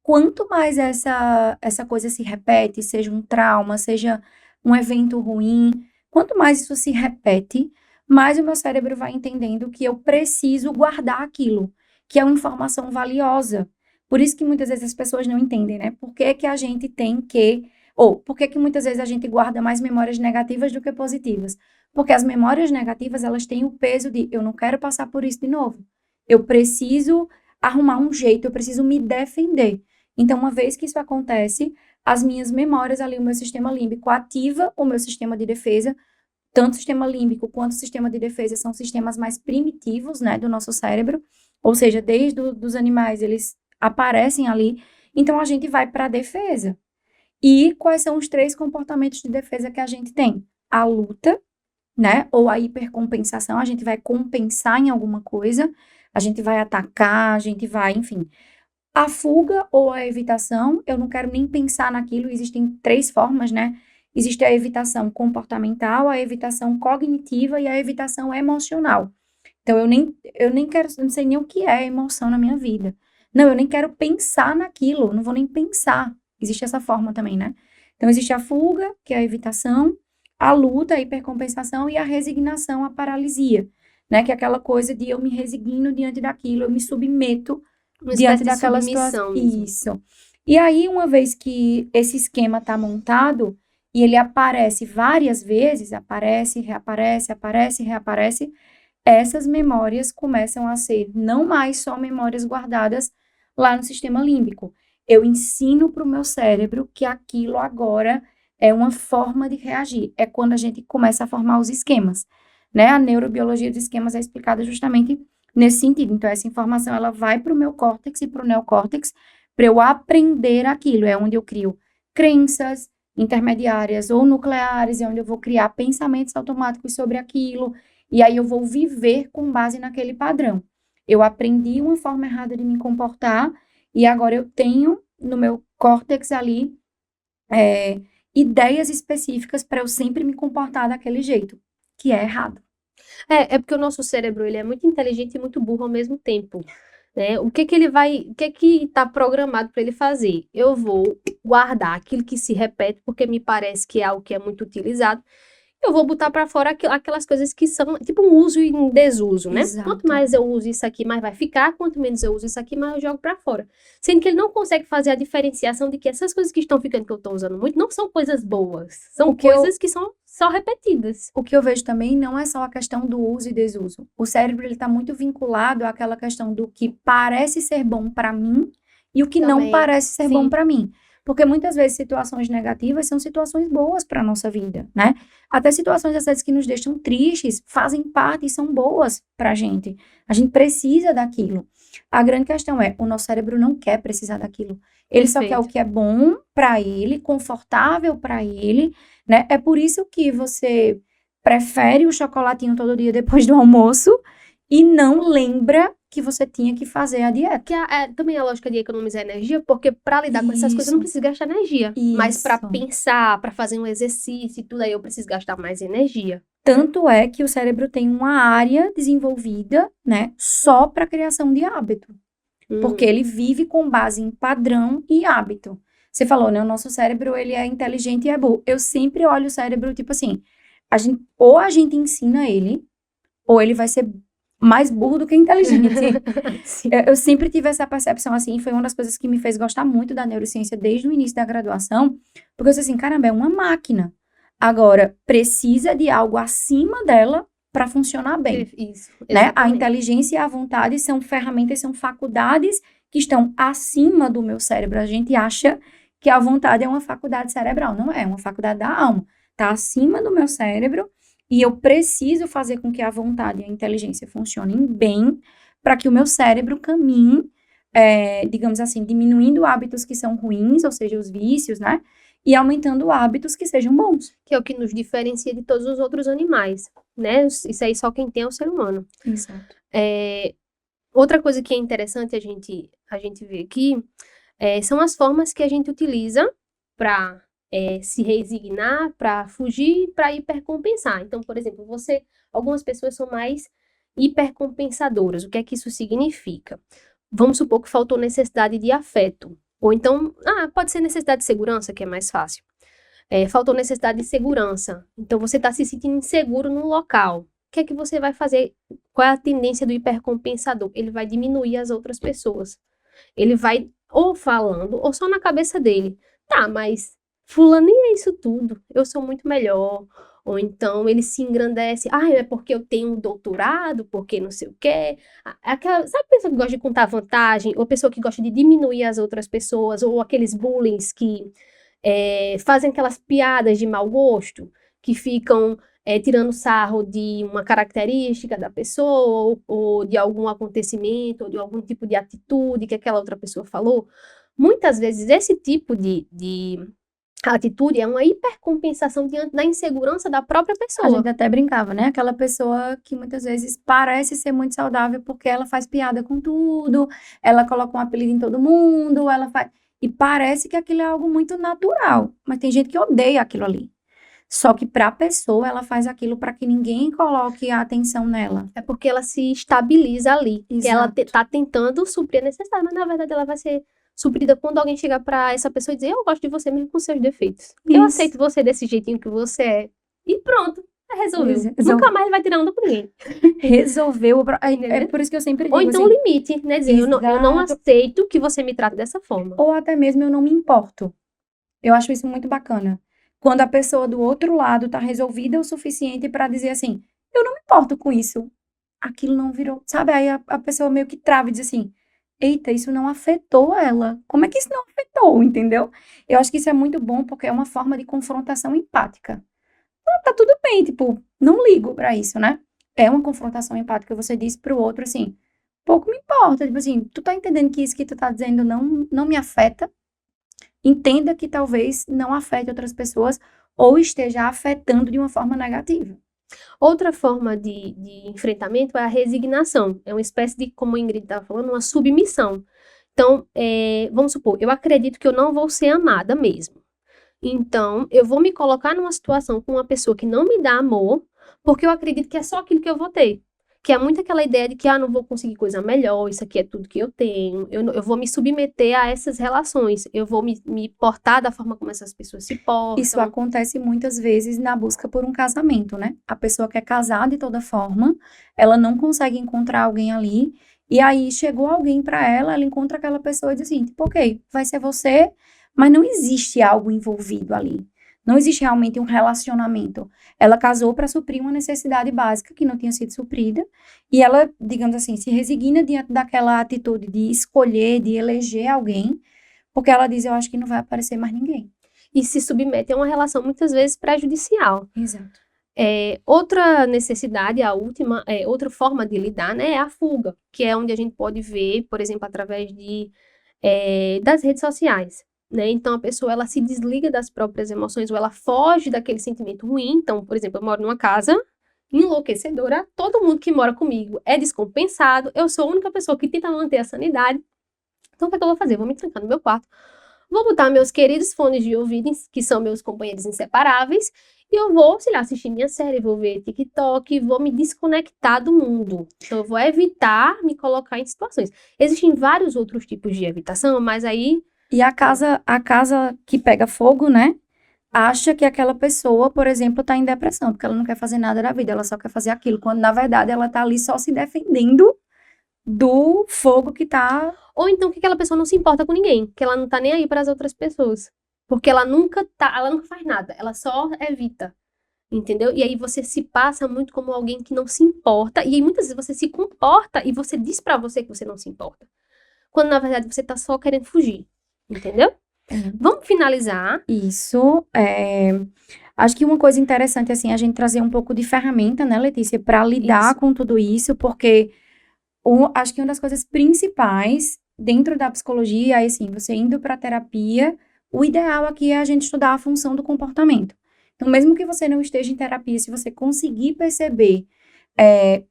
Quanto mais essa coisa se repete, seja um trauma, seja um evento ruim. Quanto mais isso se repete, mais o meu cérebro vai entendendo que eu preciso guardar aquilo, que é uma informação valiosa. Por isso que muitas vezes as pessoas não entendem, né? Por que que a gente tem que... Ou por que que muitas vezes a gente guarda mais memórias negativas do que positivas? Porque as memórias negativas, elas têm o peso de eu não quero passar por isso de novo. Eu preciso arrumar um jeito, eu preciso me defender. Então, uma vez que isso acontece, as minhas memórias ali, o meu sistema límbico ativa o meu sistema de defesa. Tanto o sistema límbico quanto o sistema de defesa são sistemas mais primitivos, né, do nosso cérebro. Ou seja, desde os animais, eles aparecem ali. Então, a gente vai para a defesa. E quais são os 3 comportamentos de defesa que a gente tem? A luta, né? Ou a hipercompensação, a gente vai compensar em alguma coisa, a gente vai atacar, a gente vai, enfim. A fuga ou a evitação, eu não quero nem pensar naquilo, existem 3 formas, né? Existe a evitação comportamental, a evitação cognitiva e a evitação emocional. Então, eu nem quero, eu não sei nem o que é emoção na minha vida. Não, eu nem quero pensar naquilo, não vou nem pensar. Existe essa forma também, né? Então, existe a fuga, que é a evitação, a luta, a hipercompensação e a resignação, a paralisia, né? Que é aquela coisa de eu me resigno diante daquilo, eu me submeto Uma diante espécie de daquela situação. submissão mesmo. Isso. E aí, uma vez que esse esquema está montado e ele aparece várias vezes, aparece, reaparece, aparece, reaparece, essas memórias começam a ser não mais só memórias guardadas lá no sistema límbico. Eu ensino para o meu cérebro que aquilo agora é uma forma de reagir. É quando a gente começa a formar os esquemas, né? A neurobiologia dos esquemas é explicada justamente nesse sentido. Então, essa informação, ela vai para o meu córtex e para o neocórtex para eu aprender aquilo. É onde eu crio crenças intermediárias ou nucleares, é onde eu vou criar pensamentos automáticos sobre aquilo. E aí eu vou viver com base naquele padrão. Eu aprendi uma forma errada de me comportar e agora eu tenho no meu córtex ali ideias específicas para eu sempre me comportar daquele jeito, que é errado. É porque o nosso cérebro, ele é muito inteligente e muito burro ao mesmo tempo, né? O que tá programado para ele fazer? Eu vou guardar aquilo que se repete, porque me parece que é algo que é muito utilizado. Eu vou botar para fora aquelas coisas que são tipo um uso e um desuso, né? Exato. Quanto mais eu uso isso aqui, mais vai ficar. Quanto menos eu uso isso aqui, mais eu jogo para fora. Sendo que ele não consegue fazer a diferenciação de que essas coisas que estão ficando, que eu estou usando muito, não são coisas boas. São coisas que são só repetidas. O que eu vejo também não é só a questão do uso e desuso. O cérebro, ele está muito vinculado àquela questão do que parece ser bom para mim e o que não Também, parece ser bom sim. para mim. Porque muitas vezes situações negativas são situações boas para a nossa vida, né? Até situações às vezes que nos deixam tristes fazem parte e são boas para a gente. A gente precisa daquilo. A grande questão é, o nosso cérebro não quer precisar daquilo. Ele só quer o Perfeito. que é bom para ele, confortável para ele, né? É por isso que você prefere o chocolatinho todo dia depois do almoço e não lembra que você tinha que fazer a dieta. Que também a lógica de economizar energia, porque para lidar com essas coisas eu não Isso. preciso gastar energia. Mas para Isso. pensar, para fazer um exercício e tudo aí, eu preciso gastar mais energia. Tanto é que o cérebro tem uma área desenvolvida, né, só para criação de hábito. Porque ele vive com base em padrão e hábito. Você falou, né? O nosso cérebro, ele é inteligente e é burro. Eu sempre olho o cérebro, tipo assim, ou a gente ensina ele, ou ele vai ser mais burro do que inteligente. Sim. Eu sempre tive essa percepção, assim, foi uma das coisas que me fez gostar muito da neurociência desde o início da graduação, porque eu disse assim, caramba, é uma máquina. Agora, precisa de algo acima dela para funcionar bem. Isso, Né? A exatamente. inteligência e a vontade são ferramentas, são faculdades que estão acima do meu cérebro. A gente acha que a vontade é uma faculdade cerebral. Não é, é uma faculdade da alma. Está acima do meu cérebro e eu preciso fazer com que a vontade e a inteligência funcionem bem para que o meu cérebro caminhe, digamos assim, diminuindo hábitos que são ruins, ou seja, os vícios, né? E aumentando hábitos que sejam bons. Que é o que nos diferencia de todos os outros animais, né? Isso aí só quem tem é o ser humano. Exato. Outra coisa que é interessante a gente ver aqui são as formas que a gente utiliza para se resignar, para fugir, para hipercompensar. Então, por exemplo, algumas pessoas são mais hipercompensadoras. O que é que isso significa? Vamos supor que faltou necessidade de afeto. Ou então, pode ser necessidade de segurança, que é mais fácil. faltou necessidade de segurança. Então, você está se sentindo inseguro no local. O que é que você vai fazer? Qual é a tendência do hipercompensador? Ele vai diminuir as outras pessoas. Ele vai ou falando, ou só na cabeça dele. Tá, mas fulano nem é isso tudo. Eu sou muito melhor. Ou então ele se engrandece. Ah, é porque eu tenho um doutorado, porque não sei o quê. Sabe a pessoa que gosta de contar vantagem? Ou pessoa que gosta de diminuir as outras pessoas? Ou aqueles bullying que fazem aquelas piadas de mau gosto, que ficam tirando sarro de uma característica da pessoa, ou de algum acontecimento, ou de algum tipo de atitude que aquela outra pessoa falou. Muitas vezes esse tipo de atitude é uma hipercompensação diante da insegurança da própria A pessoa. gente até brincava, né? Aquela pessoa que muitas vezes parece ser muito saudável porque ela faz piada com tudo, ela coloca um apelido em todo mundo, ela faz. E parece que aquilo é algo muito natural. Mas tem gente que odeia aquilo ali. Só que para a pessoa, ela faz aquilo para que ninguém coloque a atenção nela. É porque ela se estabiliza ali. Que ela Exato. tá tentando suprir a necessidade, mas na verdade ela vai ser suprida quando alguém chegar pra essa pessoa e dizer: Eu gosto de você mesmo com seus defeitos. Eu Isso. aceito você desse jeitinho que você é. E pronto. Resolveu. Resolveu. Nunca mais vai tirar onda com ninguém. Resolveu. É Entendeu? por isso que eu sempre Ou digo então assim. limite, né? Dizer, eu não Exato. aceito que você me trate dessa forma. Ou até mesmo eu não me importo. Eu acho isso muito bacana. Quando a pessoa do outro lado tá resolvida o suficiente para dizer assim, eu não me importo com isso. Aquilo não virou, sabe? Aí a pessoa meio que trava e diz assim, eita, isso não afetou ela. Como é que isso não afetou, entendeu? Eu acho que isso é muito bom porque é uma forma de confrontação empática. Então, tá tudo bem, tipo, não ligo pra isso, né? É uma confrontação empática, você diz pro outro assim, pouco me importa, tipo assim, tu tá entendendo que isso que tu tá dizendo não me afeta? Entenda que talvez não afete outras pessoas ou esteja afetando de uma forma negativa. Outra forma de enfrentamento é a resignação. É uma espécie de, como a Ingrid estava falando, uma submissão. Então, vamos supor, eu acredito que eu não vou ser amada mesmo. Então, eu vou me colocar numa situação com uma pessoa que não me dá amor, porque eu acredito que é só aquilo que eu vou ter. Que é muito aquela ideia de que, não vou conseguir coisa melhor, isso aqui é tudo que eu tenho. Eu vou me submeter a essas relações. Eu vou me portar da forma como essas pessoas se portam. Isso acontece muitas vezes na busca por um casamento, né? A pessoa quer casar de toda forma, ela não consegue encontrar alguém ali, e aí chegou alguém para ela, ela encontra aquela pessoa e diz assim, tipo, ok, vai ser você, mas não existe algo envolvido ali. Não existe realmente um relacionamento. Ela casou para suprir uma necessidade básica que não tinha sido suprida, e ela, digamos assim, se resigna diante daquela atitude de escolher, de eleger alguém, porque ela diz, eu acho que não vai aparecer mais ninguém. E se submete a uma relação muitas vezes prejudicial. Exato. Outra necessidade, a última, outra forma de lidar, né, é a fuga, que é onde a gente pode ver, por exemplo, através das redes sociais, né? Então, a pessoa, ela se desliga das próprias emoções, ou ela foge daquele sentimento ruim. Então, por exemplo, eu moro numa casa enlouquecedora, todo mundo que mora comigo é descompensado, eu sou a única pessoa que tenta manter a sanidade. Então, o que é que eu vou fazer? Vou me trancar no meu quarto, vou botar meus queridos fones de ouvido, que são meus companheiros inseparáveis, e eu vou, sei lá, assistir minha série, vou ver TikTok, vou me desconectar do mundo. Então, eu vou evitar me colocar em situações. Existem vários outros tipos de evitação, mas aí... E a casa que pega fogo, né? Acha que aquela pessoa, por exemplo, tá em depressão, porque ela não quer fazer nada da vida, ela só quer fazer aquilo, quando na verdade ela tá ali só se defendendo do fogo que tá. Ou então que aquela pessoa não se importa com ninguém, que ela não tá nem aí para as outras pessoas. Porque ela nunca faz nada, ela só evita. Entendeu? E aí você se passa muito como alguém que não se importa, e aí muitas vezes você se comporta e você diz pra você que você não se importa. Quando na verdade você tá só querendo fugir. Entendeu? Vamos finalizar. Isso. Acho que uma coisa interessante, assim, a gente trazer um pouco de ferramenta, né, Letícia, para lidar Isso. com tudo isso, porque acho que uma das coisas principais dentro da psicologia é, assim, você indo para terapia, o ideal aqui é a gente estudar a função do comportamento. Então, mesmo que você não esteja em terapia, se você conseguir perceber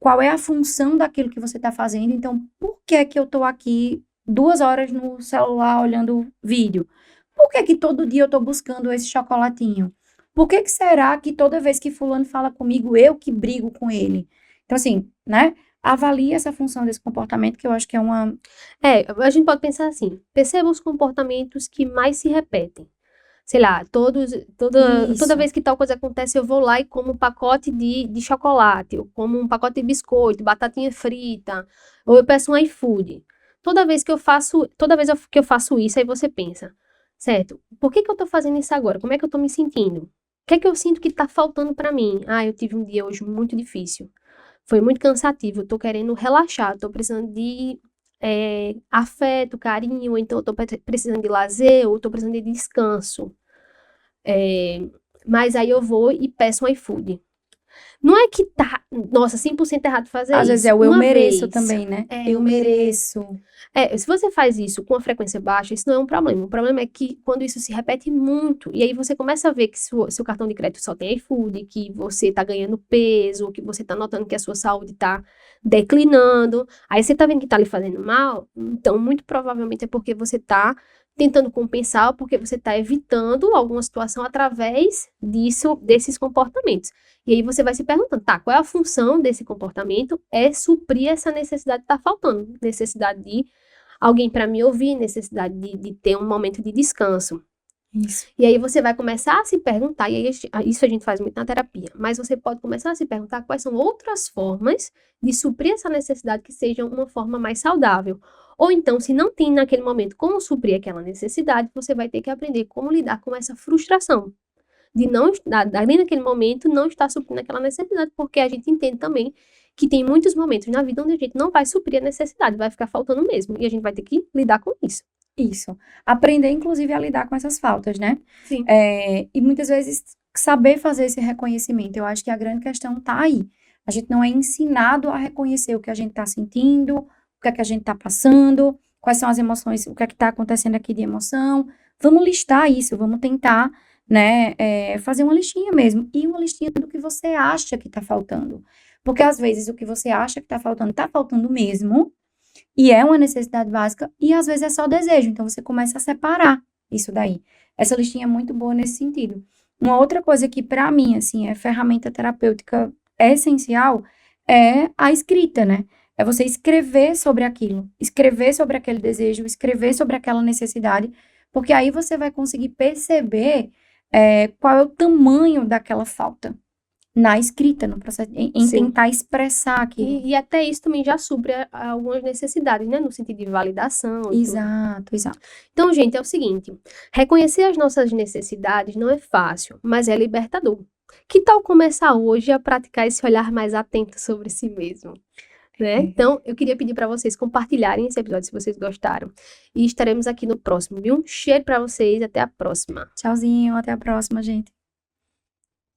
qual é a função daquilo que você está fazendo, então, por que é que eu estou aqui 2 horas no celular olhando vídeo? Por que é que todo dia eu estou buscando esse chocolatinho? Por que será que toda vez que fulano fala comigo, eu que brigo com ele? Então, assim, né? Avalie essa função desse comportamento, que eu acho que é uma... A gente pode pensar assim: perceba os comportamentos que mais se repetem. sei lá, toda Isso. vez que tal coisa acontece, eu vou lá e como um pacote de chocolate, eu como um pacote de biscoito, batatinha frita, ou eu peço um iFood. Toda vez que eu faço isso, aí você pensa, certo, por que que eu tô fazendo isso agora? Como é que eu tô me sentindo? O que é que eu sinto que tá faltando pra mim? Ah, eu tive um dia hoje muito difícil. Foi muito cansativo, eu tô querendo relaxar, tô precisando de afeto, carinho, ou então eu tô precisando de lazer, ou tô precisando de descanso. É, mas aí eu vou e peço um iFood. Não é que tá, nossa, 100% errado fazer Às vezes é isso. o eu Uma mereço vez. também, né? É, Eu eu mereço. mereço. Se você faz isso com uma frequência baixa, isso não é um problema. O problema é que quando isso se repete muito, e aí você começa a ver que seu cartão de crédito só tem iFood, que você tá ganhando peso, que você tá notando que a sua saúde tá declinando, aí você tá vendo que tá lhe fazendo mal, então muito provavelmente é porque você tá tentando compensar, ou porque você tá evitando alguma situação através desses comportamentos. E aí você vai se perguntando, tá, qual é a função desse comportamento? É suprir essa necessidade que tá faltando, necessidade de alguém para me ouvir, necessidade de ter um momento de descanso. Isso. E aí você vai começar a se perguntar, e aí isso a gente faz muito na terapia, mas você pode começar a se perguntar quais são outras formas de suprir essa necessidade que sejam uma forma mais saudável. Ou então, se não tem naquele momento como suprir aquela necessidade, você vai ter que aprender como lidar com essa frustração de não, ali naquele momento, não estar suprindo aquela necessidade, porque a gente entende também que tem muitos momentos na vida onde a gente não vai suprir a necessidade, vai ficar faltando mesmo, e a gente vai ter que lidar com isso. Isso. Aprender, inclusive, a lidar com essas faltas, né? Sim. E muitas vezes saber fazer esse reconhecimento. Eu acho que a grande questão tá aí. A gente não é ensinado a reconhecer o que a gente tá sentindo, o que é que a gente tá passando, quais são as emoções, o que é que tá acontecendo aqui de emoção. Vamos listar isso, vamos tentar, né, fazer uma listinha mesmo. E uma listinha do que você acha que tá faltando. Porque às vezes o que você acha que tá faltando mesmo. E é uma necessidade básica, e às vezes é só desejo. Então você começa a separar isso daí. Essa listinha é muito boa nesse sentido. Uma outra coisa que, para mim, assim, é ferramenta terapêutica essencial é a escrita, né? É você escrever sobre aquilo, escrever sobre aquele desejo, escrever sobre aquela necessidade, porque aí você vai conseguir perceber qual é o tamanho daquela falta na escrita, no processo, em Sim. tentar expressar aquilo. E até isso também já supre algumas necessidades, né? No sentido de validação e tudo. Exato, exato. Então, gente, é o seguinte: reconhecer as nossas necessidades não é fácil, mas é libertador. Que tal começar hoje a praticar esse olhar mais atento sobre si mesmo? Né? Então, eu queria pedir para vocês compartilharem esse episódio se vocês gostaram. E estaremos aqui no próximo, viu? Um cheiro para vocês, até a próxima. Tchauzinho, até a próxima, gente.